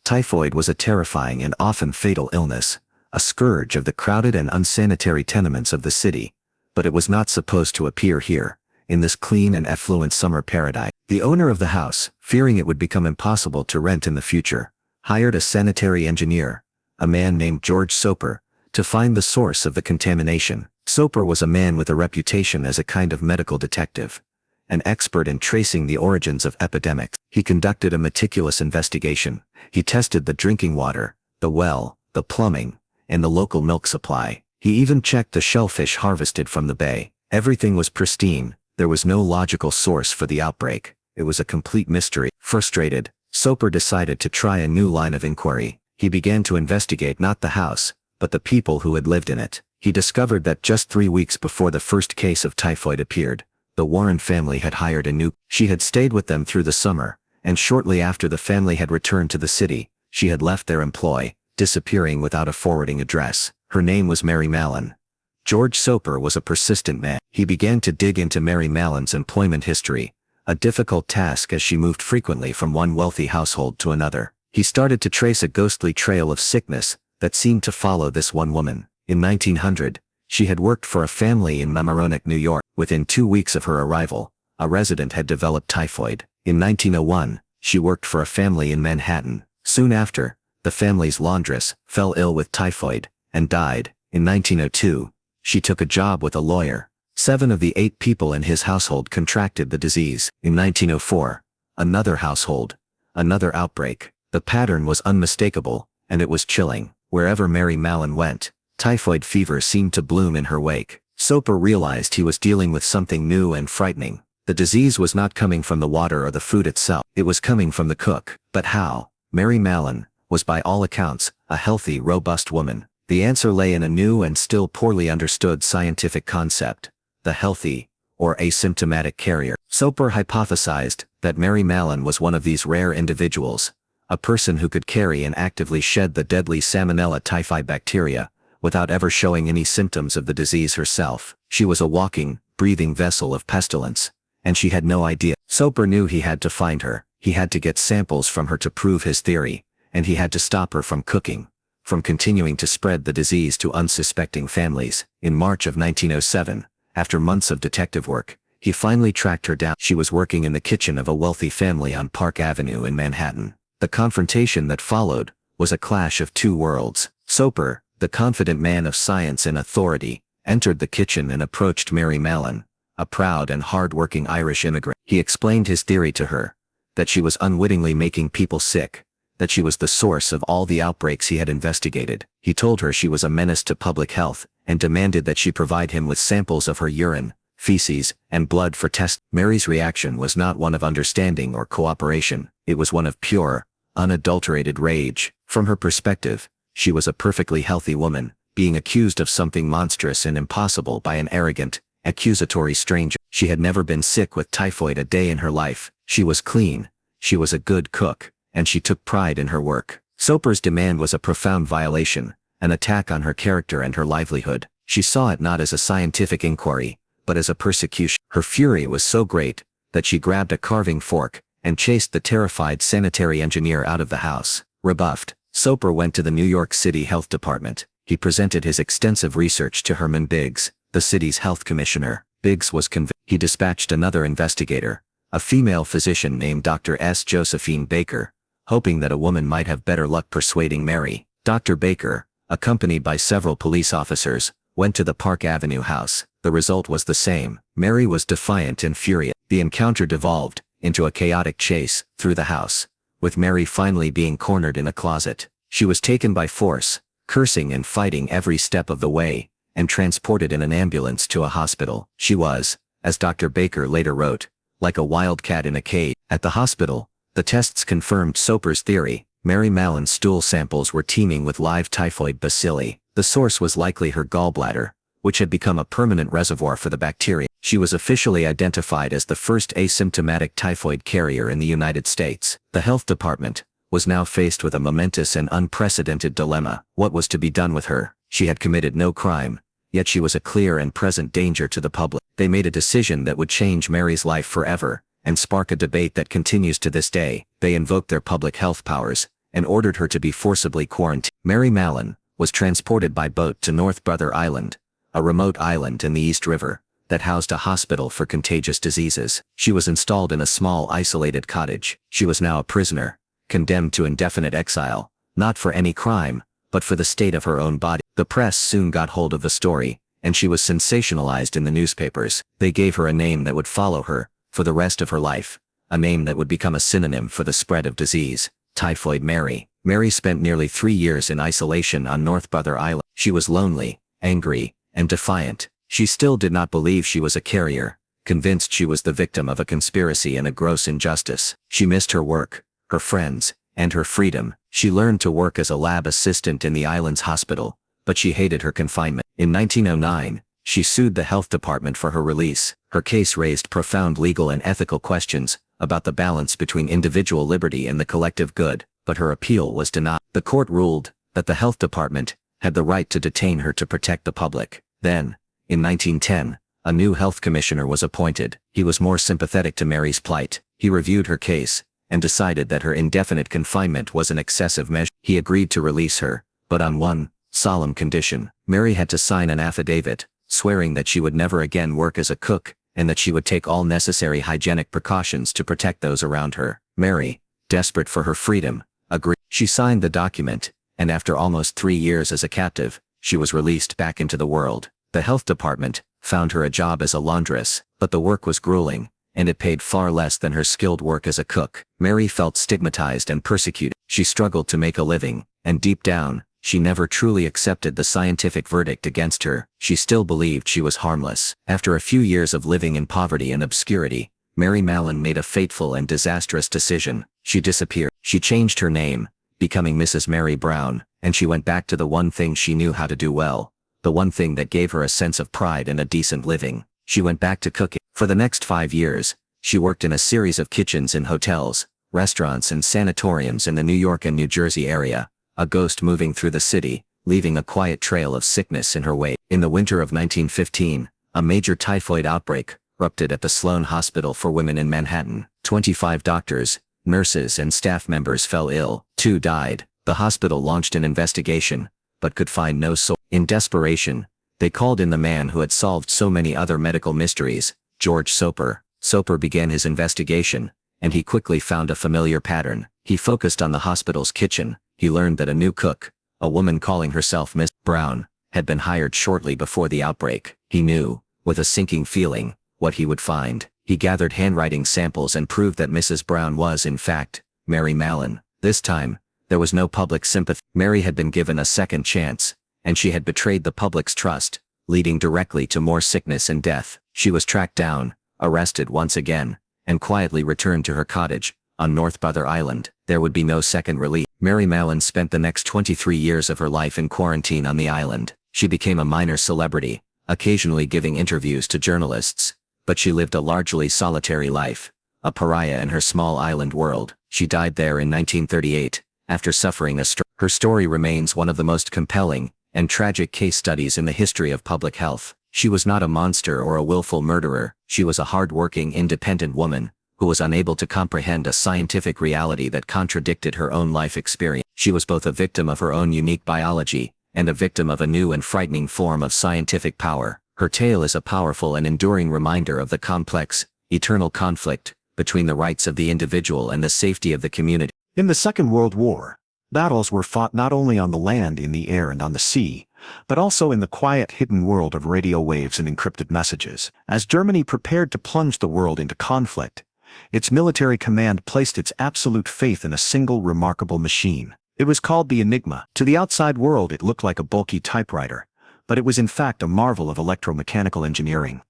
Typhoid was a terrifying and often fatal illness, a scourge of the crowded and unsanitary tenements of the city, but it was not supposed to appear here, in this clean and affluent summer paradise. The owner of the house, fearing it would become impossible to rent in the future, hired a sanitary engineer, a man named George Soper, to find the source of the contamination. Soper was a man with a reputation as a kind of medical detective, an expert in tracing the origins of epidemics. He conducted a meticulous investigation. He tested the drinking water, the well, the plumbing, and the local milk supply. He even checked the shellfish harvested from the bay. Everything was pristine. There was no logical source for the outbreak. It was a complete mystery. Frustrated, Soper decided to try a new line of inquiry. He began to investigate not the house, but the people who had lived in it. He discovered that just 3 weeks before the first case of typhoid appeared, the Warren family had hired a new. She had stayed with them through the summer, and shortly after the family had returned to the city, she had left their employ, disappearing without a forwarding address. Her name was Mary Mallon. George Soper was a persistent man. He began to dig into Mary Mallon's employment history, a difficult task as she moved frequently from one wealthy household to another. He started to trace a ghostly trail of sickness that seemed to follow this one woman. In 1900, she had worked for a family in Mamaroneck, New York. Within 2 weeks of her arrival, a resident had developed typhoid. In 1901, she worked for a family in Manhattan. Soon after, the family's laundress fell ill with typhoid and died. In 1902, she took a job with a lawyer. 7 of the 8 people in his household contracted the disease. In 1904, another household, another outbreak. The pattern was unmistakable, and it was chilling. Wherever Mary Mallon went, typhoid fever seemed to bloom in her wake. Soper realized he was dealing with something new and frightening. The disease was not coming from the water or the food itself. It was coming from the cook. But how? Mary Mallon was by all accounts a healthy, robust woman. The answer lay in a new and still poorly understood scientific concept: the healthy, or asymptomatic carrier. Soper hypothesized that Mary Mallon was one of these rare individuals, a person who could carry and actively shed the deadly Salmonella typhi bacteria, without ever showing any symptoms of the disease herself. She was a walking, breathing vessel of pestilence, and she had no idea. Soper knew he had to find her. He had to get samples from her to prove his theory, and he had to stop her from cooking, from continuing to spread the disease to unsuspecting families. In March of 1907, after months of detective work, he finally tracked her down. She was working in the kitchen of a wealthy family on Park Avenue in Manhattan. The confrontation that followed was a clash of two worlds. Soper, the confident man of science and authority, entered the kitchen and approached Mary Mallon, a proud and hard-working Irish immigrant. He explained his theory to her, that she was unwittingly making people sick, that she was the source of all the outbreaks he had investigated. He told her she was a menace to public health, and demanded that she provide him with samples of her urine, feces, and blood for test. Mary's reaction was not one of understanding or cooperation. It was one of pure, unadulterated rage. From her perspective, she was a perfectly healthy woman, being accused of something monstrous and impossible by an arrogant, accusatory stranger. She had never been sick with typhoid a day in her life. She was clean, she was a good cook, and she took pride in her work. Soper's demand was a profound violation, an attack on her character and her livelihood. She saw it not as a scientific inquiry, but as a persecution. Her fury was so great, that she grabbed a carving fork, and chased the terrified sanitary engineer out of the house. Rebuffed, Soper went to the New York City Health Department. He presented his extensive research to Herman Biggs, the city's health commissioner. Biggs was convinced. He dispatched another investigator, a female physician named Dr. S. Josephine Baker, hoping that a woman might have better luck persuading Mary. Dr. Baker, accompanied by several police officers, went to the Park Avenue house. The result was the same. Mary was defiant and furious. The encounter devolved into a chaotic chase through the house, with Mary finally being cornered in a closet. She was taken by force, cursing and fighting every step of the way, and transported in an ambulance to a hospital. She was, as Dr. Baker later wrote, like a wildcat in a cage. At the hospital, the tests confirmed Soper's theory. Mary Mallon's stool samples were teeming with live typhoid bacilli. The source was likely her gallbladder, which had become a permanent reservoir for the bacteria. She was officially identified as the first asymptomatic typhoid carrier in the United States. The health department was now faced with a momentous and unprecedented dilemma. What was to be done with her? She had committed no crime, yet she was a clear and present danger to the public. They made a decision that would change Mary's life forever, and spark a debate that continues to this day. They invoked their public health powers and ordered her to be forcibly quarantined. Mary Mallon was transported by boat to North Brother Island, a remote island in the East River that housed a hospital for contagious diseases. She was installed in a small isolated cottage. She was now a prisoner, condemned to indefinite exile, not for any crime, but for the state of her own body. The press soon got hold of the story, and she was sensationalized in the newspapers. They gave her a name that would follow her for the rest of her life, a name that would become a synonym for the spread of disease: Typhoid Mary. Mary spent nearly 3 years in isolation on North Brother Island. She was lonely, angry, and defiant. She still did not believe she was a carrier, convinced she was the victim of a conspiracy and a gross injustice. She missed her work, her friends, and her freedom. She learned to work as a lab assistant in the island's hospital, but she hated her confinement. In 1909, she sued the health department for her release. Her case raised profound legal and ethical questions about the balance between individual liberty and the collective good, but her appeal was denied. The court ruled that the health department had the right to detain her to protect the public. Then, in 1910, a new health commissioner was appointed. He was more sympathetic to Mary's plight. He reviewed her case and decided that her indefinite confinement was an excessive measure. He agreed to release her, but on one solemn condition. Mary had to sign an affidavit, swearing that she would never again work as a cook, and that she would take all necessary hygienic precautions to protect those around her. Mary, desperate for her freedom, agreed. She signed the document, and after almost 3 years as a captive, she was released back into the world. The health department found her a job as a laundress, but the work was grueling, and it paid far less than her skilled work as a cook. Mary felt stigmatized and persecuted. She struggled to make a living, and deep down, she never truly accepted the scientific verdict against her. She still believed she was harmless. After a few years of living in poverty and obscurity, Mary Mallon made a fateful and disastrous decision. She disappeared. She changed her name, becoming Mrs. Mary Brown, and she went back to the one thing she knew how to do well, the one thing that gave her a sense of pride and a decent living. She went back to cooking. For the next 5 years, she worked in a series of kitchens in hotels, restaurants and sanatoriums in the New York and New Jersey area, a ghost moving through the city, leaving a quiet trail of sickness in her wake. In the winter of 1915, a major typhoid outbreak erupted at the Sloan Hospital for Women in Manhattan. 25 doctors, nurses and staff members fell ill. 2 died. The hospital launched an investigation, but could find no source. In desperation, they called in the man who had solved so many other medical mysteries, George Soper. Soper began his investigation, and he quickly found a familiar pattern. He focused on the hospital's kitchen. He learned that a new cook, a woman calling herself Miss Brown, had been hired shortly before the outbreak. He knew, with a sinking feeling, what he would find. He gathered handwriting samples and proved that Mrs. Brown was, in fact, Mary Mallon. This time, there was no public sympathy. Mary had been given a second chance, and she had betrayed the public's trust, leading directly to more sickness and death. She was tracked down, arrested once again, and quietly returned to her cottage on North Brother Island. There would be no second release. Mary Mallon spent the next 23 years of her life in quarantine on the island. She became a minor celebrity, occasionally giving interviews to journalists, but she lived a largely solitary life, a pariah in her small island world. She died there in 1938, after suffering a stroke. Her story remains one of the most compelling and tragic case studies in the history of public health. She was not a monster or a willful murderer. She was a hard-working, independent woman who was unable to comprehend a scientific reality that contradicted her own life experience. She was both a victim of her own unique biology and a victim of a new and frightening form of scientific power. Her tale is a powerful and enduring reminder of the complex, eternal conflict between the rights of the individual and the safety of the community. In the Second World War, battles were fought not only on the land, in the air, and on the sea, but also in the quiet, hidden world of radio waves and encrypted messages. As Germany prepared to plunge the world into conflict, its military command placed its absolute faith in a single remarkable machine. It was called the Enigma. To the outside world it looked like a bulky typewriter, but it was in fact a marvel of electromechanical engineering,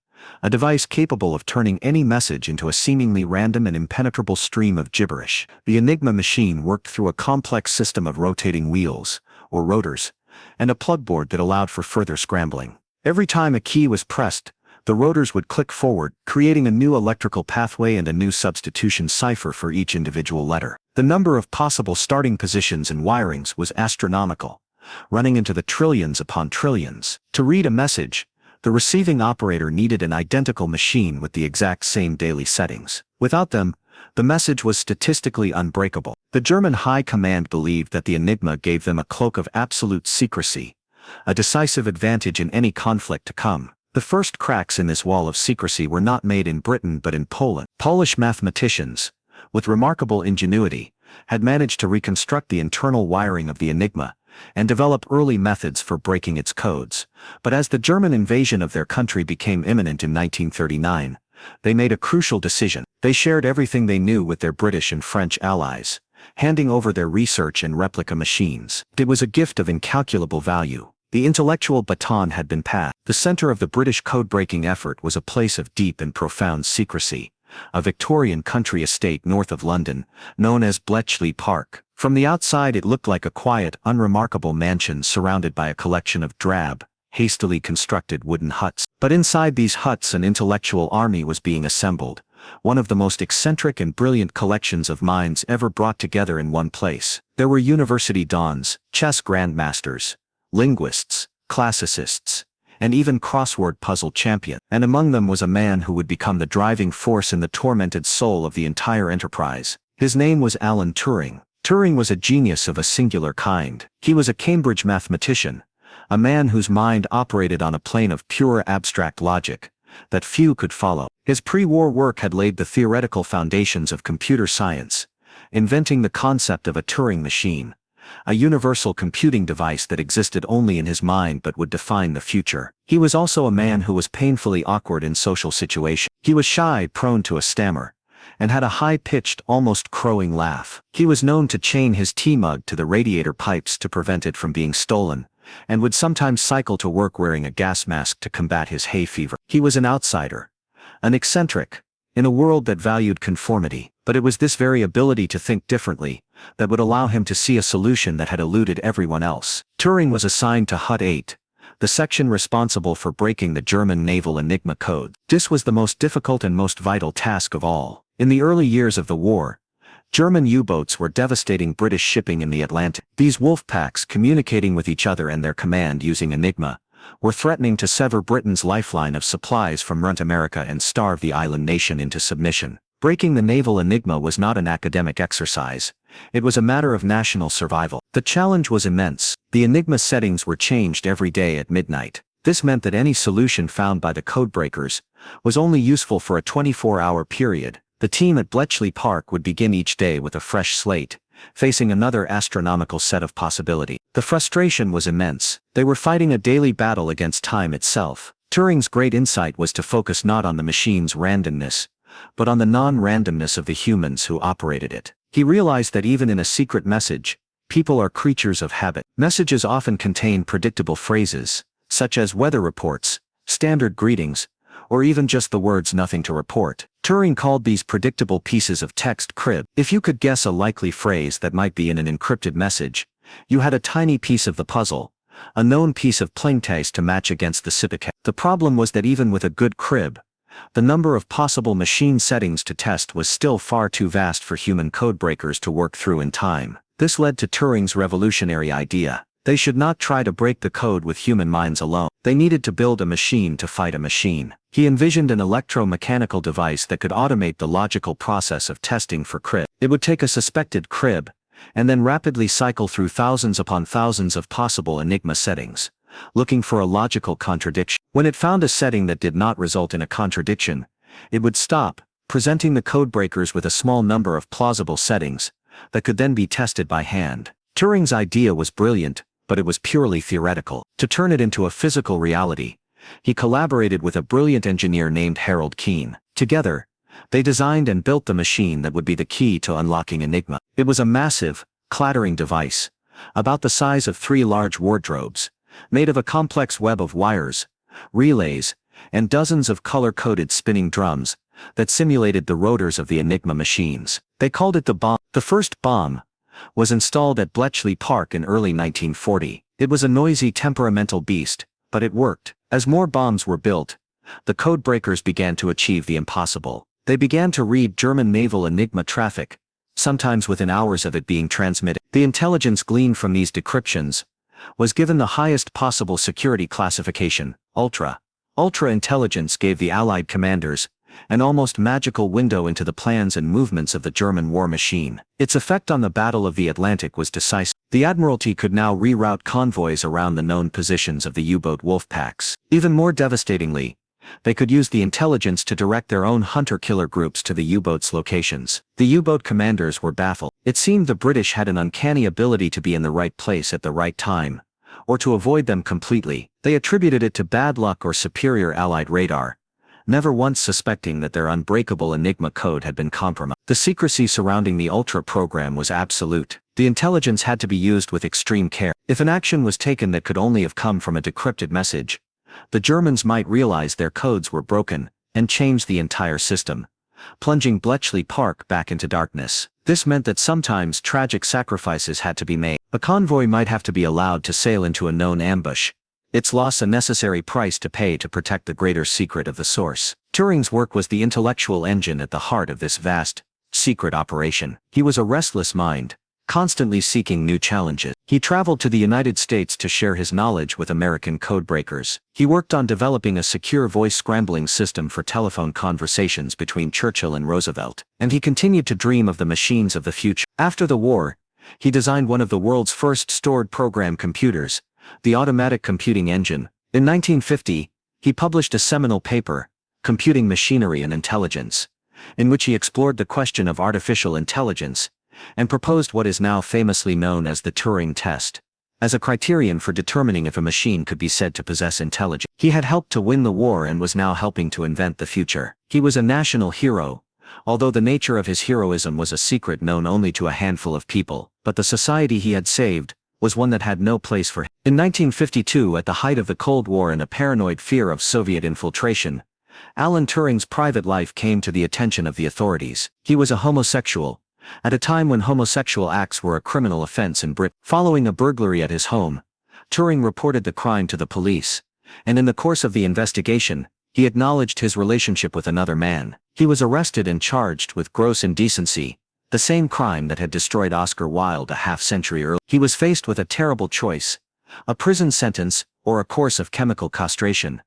a device capable of turning any message into a seemingly random and impenetrable stream of gibberish. The Enigma machine worked through a complex system of rotating wheels, or rotors, and a plug board that allowed for further scrambling. Every time a key was pressed, the rotors would click forward, creating a new electrical pathway and a new substitution cipher for each individual letter. The number of possible starting positions and wirings was astronomical, running into the trillions upon trillions. To read a message, the receiving operator needed an identical machine with the exact same daily settings. Without them, the message was statistically unbreakable. The German High Command believed that the Enigma gave them a cloak of absolute secrecy, a decisive advantage in any conflict to come. The first cracks in this wall of secrecy were not made in Britain but in Poland. Polish mathematicians, with remarkable ingenuity, had managed to reconstruct the internal wiring of the Enigma and develop early methods for breaking its codes. But as the German invasion of their country became imminent in 1939, they made a crucial decision. They shared everything they knew with their British and French allies, handing over their research and replica machines. It was a gift of incalculable value. The intellectual baton had been passed. The center of the British code-breaking effort was a place of deep and profound secrecy, a Victorian country estate north of London, known as Bletchley Park. From the outside it looked like a quiet, unremarkable mansion surrounded by a collection of drab, hastily constructed wooden huts. But inside these huts an intellectual army was being assembled, one of the most eccentric and brilliant collections of minds ever brought together in one place. There were university dons, chess grandmasters, linguists, classicists, and even crossword puzzle champions. And among them was a man who would become the driving force in the tormented soul of the entire enterprise. His name was Alan Turing. Turing was a genius of a singular kind. He was a Cambridge mathematician, a man whose mind operated on a plane of pure abstract logic that few could follow. His pre-war work had laid the theoretical foundations of computer science, inventing the concept of a Turing machine, a universal computing device that existed only in his mind but would define the future. He was also a man who was painfully awkward in social situations. He was shy, prone to a stammer, and had a high-pitched, almost crowing laugh. He was known to chain his tea mug to the radiator pipes to prevent it from being stolen, and would sometimes cycle to work wearing a gas mask to combat his hay fever. He was an outsider, an eccentric, in a world that valued conformity. But it was this very ability to think differently that would allow him to see a solution that had eluded everyone else. Turing was assigned to Hut 8, the section responsible for breaking the German naval Enigma code. This was the most difficult and most vital task of all. In the early years of the war, German U-boats were devastating British shipping in the Atlantic. These wolf packs, communicating with each other and their command using Enigma, were threatening to sever Britain's lifeline of supplies from Runt America and starve the island nation into submission. Breaking the naval Enigma was not an academic exercise. It was a matter of national survival. The challenge was immense. The Enigma settings were changed every day at midnight. This meant that any solution found by the codebreakers was only useful for a 24-hour period. The team at Bletchley Park would begin each day with a fresh slate, facing another astronomical set of possibilities. The frustration was immense. They were fighting a daily battle against time itself. Turing's great insight was to focus not on the machine's randomness, but on the non-randomness of the humans who operated it. He realized that even in a secret message, people are creatures of habit. Messages often contain predictable phrases, such as weather reports, standard greetings, or even just the words "nothing to report." Turing called these predictable pieces of text crib. If you could guess a likely phrase that might be in an encrypted message, you had a tiny piece of the puzzle, a known piece of plaintext to match against the CPK. The problem was that even with a good crib, the number of possible machine settings to test was still far too vast for human codebreakers to work through in time. This led to Turing's revolutionary idea. They should not try to break the code with human minds alone. They needed to build a machine to fight a machine. He envisioned an electromechanical device that could automate the logical process of testing for crib. It would take a suspected crib, and then rapidly cycle through thousands upon thousands of possible Enigma settings, looking for a logical contradiction. When it found a setting that did not result in a contradiction, it would stop, presenting the codebreakers with a small number of plausible settings that could then be tested by hand. Turing's idea was brilliant, but it was purely theoretical. To turn it into a physical reality, he collaborated with a brilliant engineer named Harold Keane. Together, they designed and built the machine that would be the key to unlocking Enigma. It was a massive, clattering device, about the size of 3 large wardrobes, made of a complex web of wires, relays, and dozens of color-coded spinning drums that simulated the rotors of the Enigma machines. They called it the bomb. The first bomb was installed at Bletchley Park in early 1940. It was a noisy, temperamental beast, but it worked. As more bombs were built, the codebreakers began to achieve the impossible. They began to read German naval Enigma traffic, sometimes within hours of it being transmitted. The intelligence gleaned from these decryptions was given the highest possible security classification, Ultra. Ultra intelligence gave the Allied commanders an almost magical window into the plans and movements of the German war machine. Its effect on the Battle of the Atlantic was decisive. The Admiralty could now reroute convoys around the known positions of the U-boat wolf packs. Even more devastatingly, they could use the intelligence to direct their own hunter-killer groups to the U-boat's locations. The U-boat commanders were baffled. It seemed the British had an uncanny ability to be in the right place at the right time, or to avoid them completely. They attributed it to bad luck or superior Allied radar, never once suspecting that their unbreakable Enigma code had been compromised. The secrecy surrounding the Ultra program was absolute. The intelligence had to be used with extreme care. If an action was taken that could only have come from a decrypted message, the Germans might realize their codes were broken and change the entire system, plunging Bletchley Park back into darkness. This meant that sometimes tragic sacrifices had to be made. A convoy might have to be allowed to sail into a known ambush, its loss a necessary price to pay to protect the greater secret of the source. Turing's work was the intellectual engine at the heart of this vast, secret operation. He was a restless mind, constantly seeking new challenges. He traveled to the United States to share his knowledge with American codebreakers. He worked on developing a secure voice scrambling system for telephone conversations between Churchill and Roosevelt, and he continued to dream of the machines of the future. After the war, he designed one of the world's first stored program computers, the automatic computing engine. In 1950, he published a seminal paper, Computing Machinery and Intelligence, in which he explored the question of artificial intelligence and proposed what is now famously known as the Turing test, as a criterion for determining if a machine could be said to possess intelligence. He had helped to win the war and was now helping to invent the future. He was a national hero, although the nature of his heroism was a secret known only to a handful of people. But the society he had saved was one that had no place for him. In 1952, at the height of the Cold War and a paranoid fear of Soviet infiltration, Alan Turing's private life came to the attention of the authorities. He was a homosexual, at a time when homosexual acts were a criminal offense in Britain. Following a burglary at his home, Turing reported the crime to the police, and in the course of the investigation, he acknowledged his relationship with another man. He was arrested and charged with gross indecency, the same crime that had destroyed Oscar Wilde a half-century earlier. He was faced with a terrible choice: a prison sentence or a course of chemical castration,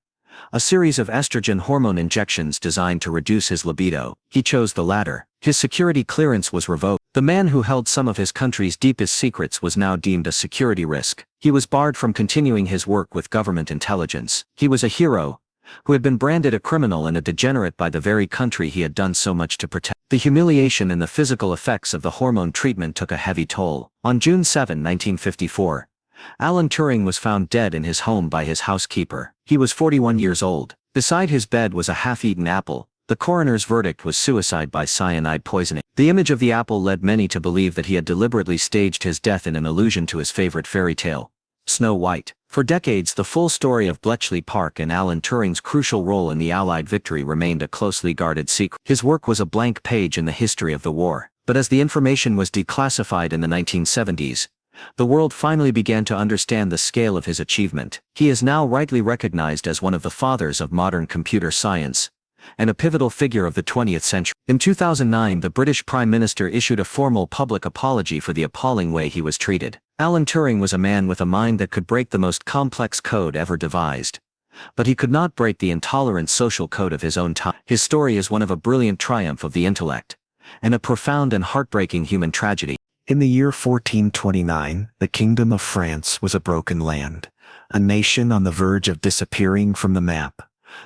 a series of estrogen hormone injections designed to reduce his libido. He chose the latter. His security clearance was revoked. The man who held some of his country's deepest secrets was now deemed a security risk. He was barred from continuing his work with government intelligence. He was a hero, who had been branded a criminal and a degenerate by the very country he had done so much to protect. The humiliation and the physical effects of the hormone treatment took a heavy toll. On June 7, 1954, Alan Turing was found dead in his home by his housekeeper. He was 41 years old. Beside his bed was a half-eaten apple. The coroner's verdict was suicide by cyanide poisoning. The image of the apple led many to believe that he had deliberately staged his death in an allusion to his favorite fairy tale, Snow White. For decades, the full story of Bletchley Park and Alan Turing's crucial role in the Allied victory remained a closely guarded secret. His work was a blank page in the history of the war. But as the information was declassified in the 1970s, the world finally began to understand the scale of his achievement. He is now rightly recognized as one of the fathers of modern computer science, and a pivotal figure of the 20th century. In 2009, the British Prime Minister issued a formal public apology for the appalling way he was treated. Alan Turing was a man with a mind that could break the most complex code ever devised, but he could not break the intolerant social code of his own time. His story is one of a brilliant triumph of the intellect, and a profound and heartbreaking human tragedy. In the year 1429, the Kingdom of France was a broken land, a nation on the verge of disappearing from the map.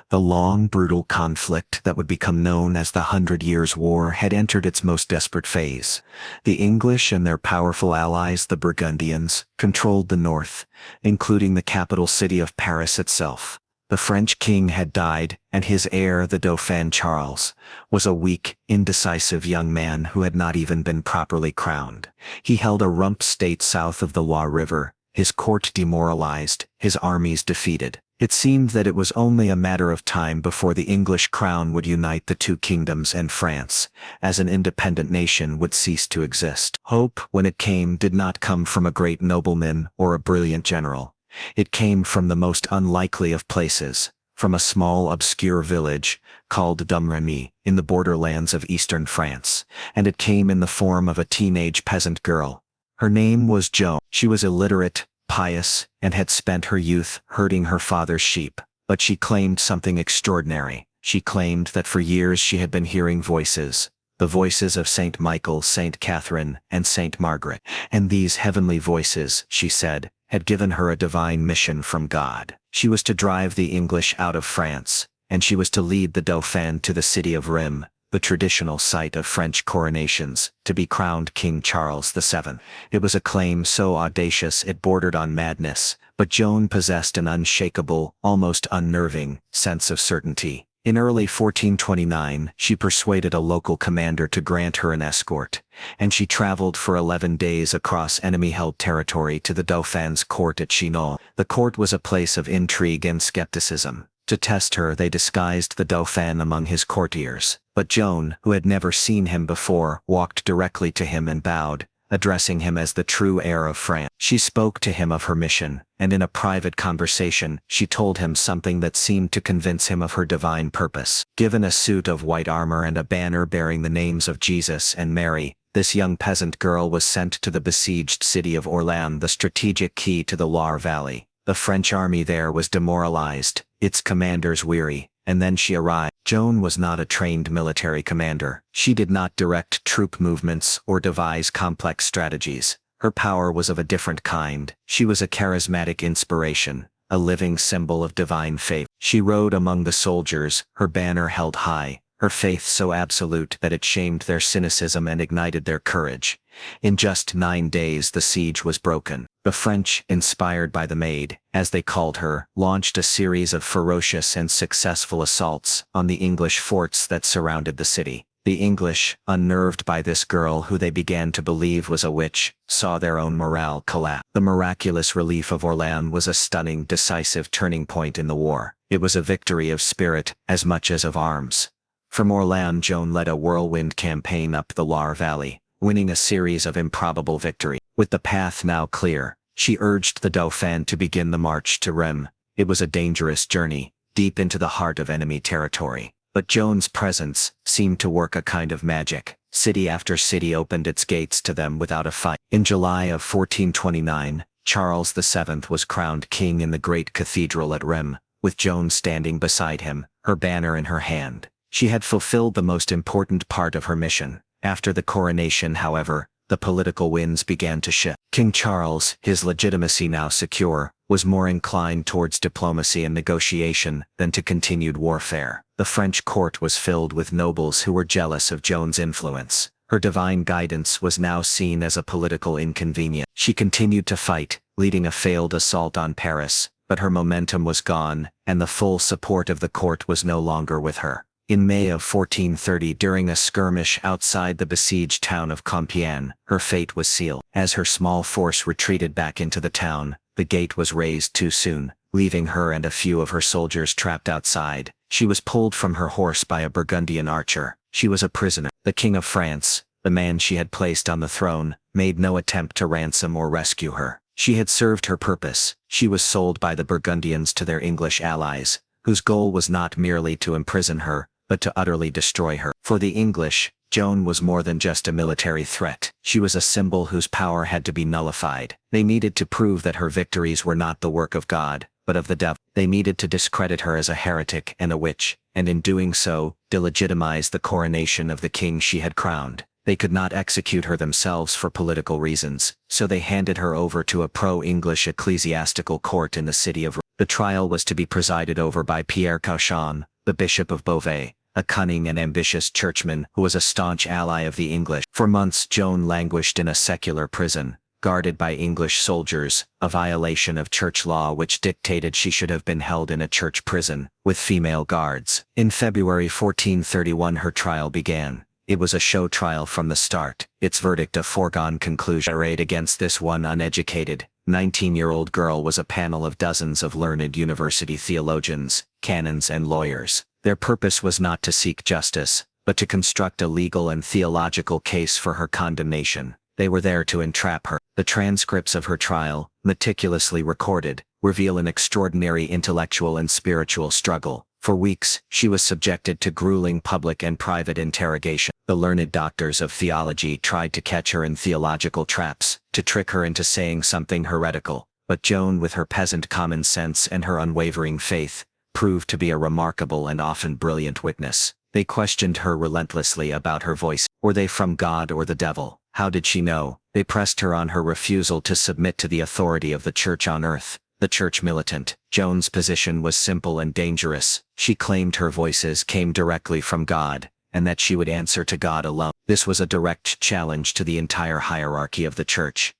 The long, brutal conflict that would become known as the 100 Years' War had entered its most desperate phase. The English and their powerful allies, the Burgundians, controlled the north, including the capital city of Paris itself. The French king had died, and his heir, the Dauphin Charles, was a weak, indecisive young man who had not even been properly crowned. He held a rump state south of the Loire River, his court demoralized, his armies defeated. It seemed that it was only a matter of time before the English crown would unite the two kingdoms and France, as an independent nation, would cease to exist. Hope, when it came, did not come from a great nobleman or a brilliant general. It came from the most unlikely of places, from a small obscure village called Domremy in the borderlands of eastern France, and it came in the form of a teenage peasant girl. Her name was Joan. She was illiterate, pious, and had spent her youth herding her father's sheep, but she claimed something extraordinary. She claimed that for years she had been hearing voices, the voices of Saint Michael, Saint Catherine, and Saint Margaret. And these heavenly voices, she said, had given her a divine mission from God. She was to drive the English out of France, and she was to lead the Dauphin to the city of Rheims, the traditional site of French coronations, to be crowned King Charles VII. It was a claim so audacious it bordered on madness, but Joan possessed an unshakable, almost unnerving, sense of certainty. In early 1429, she persuaded a local commander to grant her an escort, and she traveled for 11 days across enemy-held territory to the Dauphin's court at Chinon. The court was a place of intrigue and skepticism. To test her, they disguised the Dauphin among his courtiers, but Joan, who had never seen him before, walked directly to him and bowed, addressing him as the true heir of France. She spoke to him of her mission, and in a private conversation, she told him something that seemed to convince him of her divine purpose. Given a suit of white armor and a banner bearing the names of Jesus and Mary, this young peasant girl was sent to the besieged city of Orléans, the strategic key to the Loire Valley. The French army there was demoralized, its commanders weary, and then she arrived. Joan was not a trained military commander. She did not direct troop movements or devise complex strategies. Her power was of a different kind. She was a charismatic inspiration, a living symbol of divine faith. She rode among the soldiers, her banner held high, her faith so absolute that it shamed their cynicism and ignited their courage. In just 9 days the siege was broken. The French, inspired by the Maid, as they called her, launched a series of ferocious and successful assaults on the English forts that surrounded the city. The English, unnerved by this girl who they began to believe was a witch, saw their own morale collapse. The miraculous relief of Orléans was a stunning, decisive turning point in the war. It was a victory of spirit as much as of arms. From Orléans, Joan led a whirlwind campaign up the Loire Valley, winning a series of improbable victories. With the path now clear, she urged the Dauphin to begin the march to Rheims. It was a dangerous journey, deep into the heart of enemy territory. But Joan's presence seemed to work a kind of magic. City after city opened its gates to them without a fight. In July of 1429, Charles VII was crowned king in the great cathedral at Rheims, with Joan standing beside him, her banner in her hand. She had fulfilled the most important part of her mission. After the coronation, however, the political winds began to shift. King Charles, his legitimacy now secure, was more inclined towards diplomacy and negotiation than to continued warfare. The French court was filled with nobles who were jealous of Joan's influence. Her divine guidance was now seen as a political inconvenience. She continued to fight, leading a failed assault on Paris, but her momentum was gone, and the full support of the court was no longer with her. In May of 1430, during a skirmish outside the besieged town of Compiègne, her fate was sealed. As her small force retreated back into the town, the gate was raised too soon, leaving her and a few of her soldiers trapped outside. She was pulled from her horse by a Burgundian archer. She was a prisoner. The King of France, the man she had placed on the throne, made no attempt to ransom or rescue her. She had served her purpose. She was sold by the Burgundians to their English allies, whose goal was not merely to imprison her, but to utterly destroy her. For the English, Joan was more than just a military threat. She was a symbol whose power had to be nullified. They needed to prove that her victories were not the work of God, but of the devil. They needed to discredit her as a heretic and a witch, and in doing so, delegitimize the coronation of the king she had crowned. They could not execute her themselves for political reasons, so they handed her over to a pro-English ecclesiastical court in the city of Rheims. The trial was to be presided over by Pierre Cauchon, the Bishop of Beauvais, a cunning and ambitious churchman who was a staunch ally of the English. For months Joan languished in a secular prison, guarded by English soldiers, a violation of church law which dictated she should have been held in a church prison, with female guards. In February 1431 her trial began. It was a show trial from the start, its verdict a foregone conclusion. Arrayed against this one uneducated, 19-year-old girl was a panel of dozens of learned university theologians, canons and lawyers. Their purpose was not to seek justice, but to construct a legal and theological case for her condemnation. They were there to entrap her. The transcripts of her trial, meticulously recorded, reveal an extraordinary intellectual and spiritual struggle. For weeks, she was subjected to grueling public and private interrogation. The learned doctors of theology tried to catch her in theological traps, to trick her into saying something heretical. But Joan, with her peasant common sense and her unwavering faith, proved to be a remarkable and often brilliant witness. They questioned her relentlessly about her voice. Were they from God or the devil? How did she know? They pressed her on her refusal to submit to the authority of the church on earth. The church militant. Joan's position was simple and dangerous. She claimed her voices came directly from God, and that she would answer to God alone. This was a direct challenge to the entire hierarchy of the church.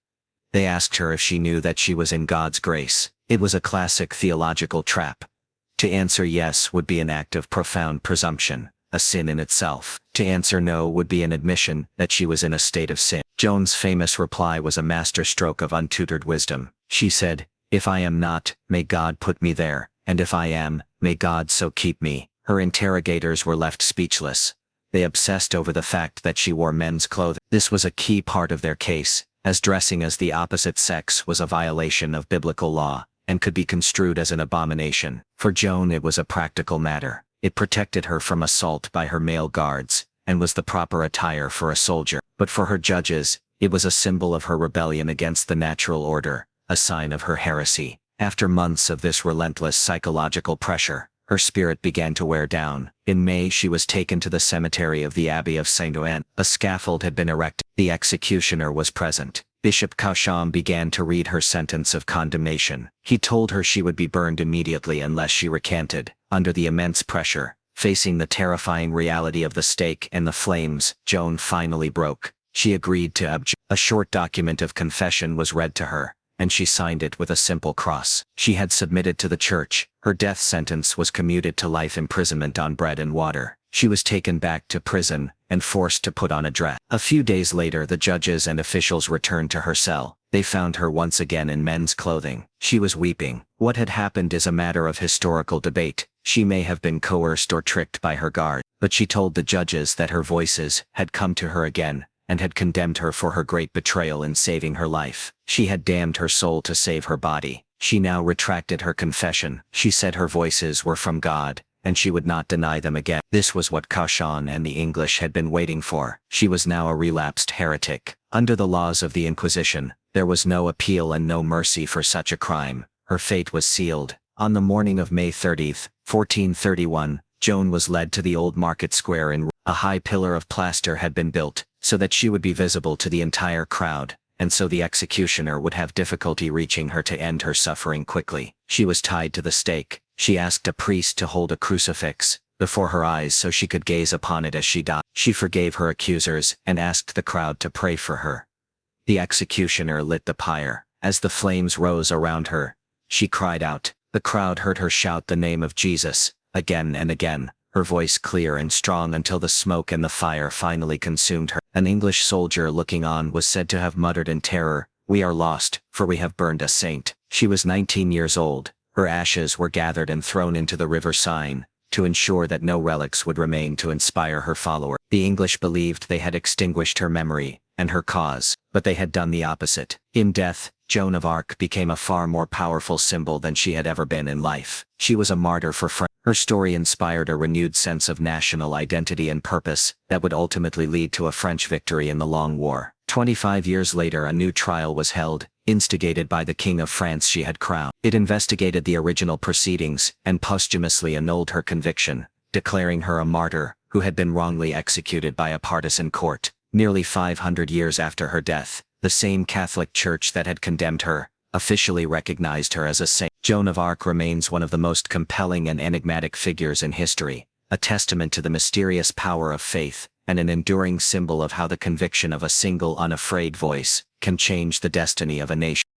They asked her if she knew that she was in God's grace. It was a classic theological trap. To answer yes would be an act of profound presumption, a sin in itself. To answer no would be an admission that she was in a state of sin. Joan's famous reply was a masterstroke of untutored wisdom. She said, "If I am not, may God put me there, and if I am, may God so keep me." Her interrogators were left speechless. They obsessed over the fact that she wore men's clothing. This was a key part of their case, as dressing as the opposite sex was a violation of biblical law, and could be construed as an abomination. For Joan it was a practical matter. It protected her from assault by her male guards, and was the proper attire for a soldier. But for her judges, it was a symbol of her rebellion against the natural order, a sign of her heresy. After months of this relentless psychological pressure, her spirit began to wear down. In May she was taken to the cemetery of the Abbey of Saint-Ouen. A scaffold had been erected. The executioner was present. Bishop Cauchon began to read her sentence of condemnation. He told her she would be burned immediately unless she recanted. Under the immense pressure, facing the terrifying reality of the stake and the flames, Joan finally broke. She agreed to abjure. A short document of confession was read to her, and she signed it with a simple cross. She had submitted to the church. Her death sentence was commuted to life imprisonment on bread and water. She was taken back to prison and forced to put on a dress. A few days later the judges and officials returned to her cell. They found her once again in men's clothing. She was weeping. What had happened is a matter of historical debate. She may have been coerced or tricked by her guard, but she told the judges that her voices had come to her again, and had condemned her for her great betrayal in saving her life. She had damned her soul to save her body. She now retracted her confession. She said her voices were from God, and she would not deny them again. This was what Cauchon and the English had been waiting for. She was now a relapsed heretic. Under the laws of the Inquisition, there was no appeal and no mercy for such a crime. Her fate was sealed. On the morning of May 30th, 1431, Joan was led to the old market square in Rome. A high pillar of plaster had been built, so that she would be visible to the entire crowd, and so the executioner would have difficulty reaching her to end her suffering quickly. She was tied to the stake. She asked a priest to hold a crucifix before her eyes so she could gaze upon it as she died. She forgave her accusers and asked the crowd to pray for her. The executioner lit the pyre. As the flames rose around her, she cried out. The crowd heard her shout the name of Jesus, again and again, her voice clear and strong until the smoke and the fire finally consumed her. An English soldier looking on was said to have muttered in terror, "We are lost, for we have burned a saint." She was 19 years old. Her ashes were gathered and thrown into the river Seine, to ensure that no relics would remain to inspire her followers. The English believed they had extinguished her memory and her cause, but they had done the opposite. In death, Joan of Arc became a far more powerful symbol than she had ever been in life. She was a martyr for France. Her story inspired a renewed sense of national identity and purpose that would ultimately lead to a French victory in the Long War. 25 years later a new trial was held, instigated by the King of France she had crowned. It investigated the original proceedings and posthumously annulled her conviction, declaring her a martyr who had been wrongly executed by a partisan court. Nearly 500 years after her death, the same Catholic Church that had condemned her officially recognized her as a saint. Joan of Arc remains one of the most compelling and enigmatic figures in history, a testament to the mysterious power of faith, and an enduring symbol of how the conviction of a single unafraid voice can change the destiny of a nation.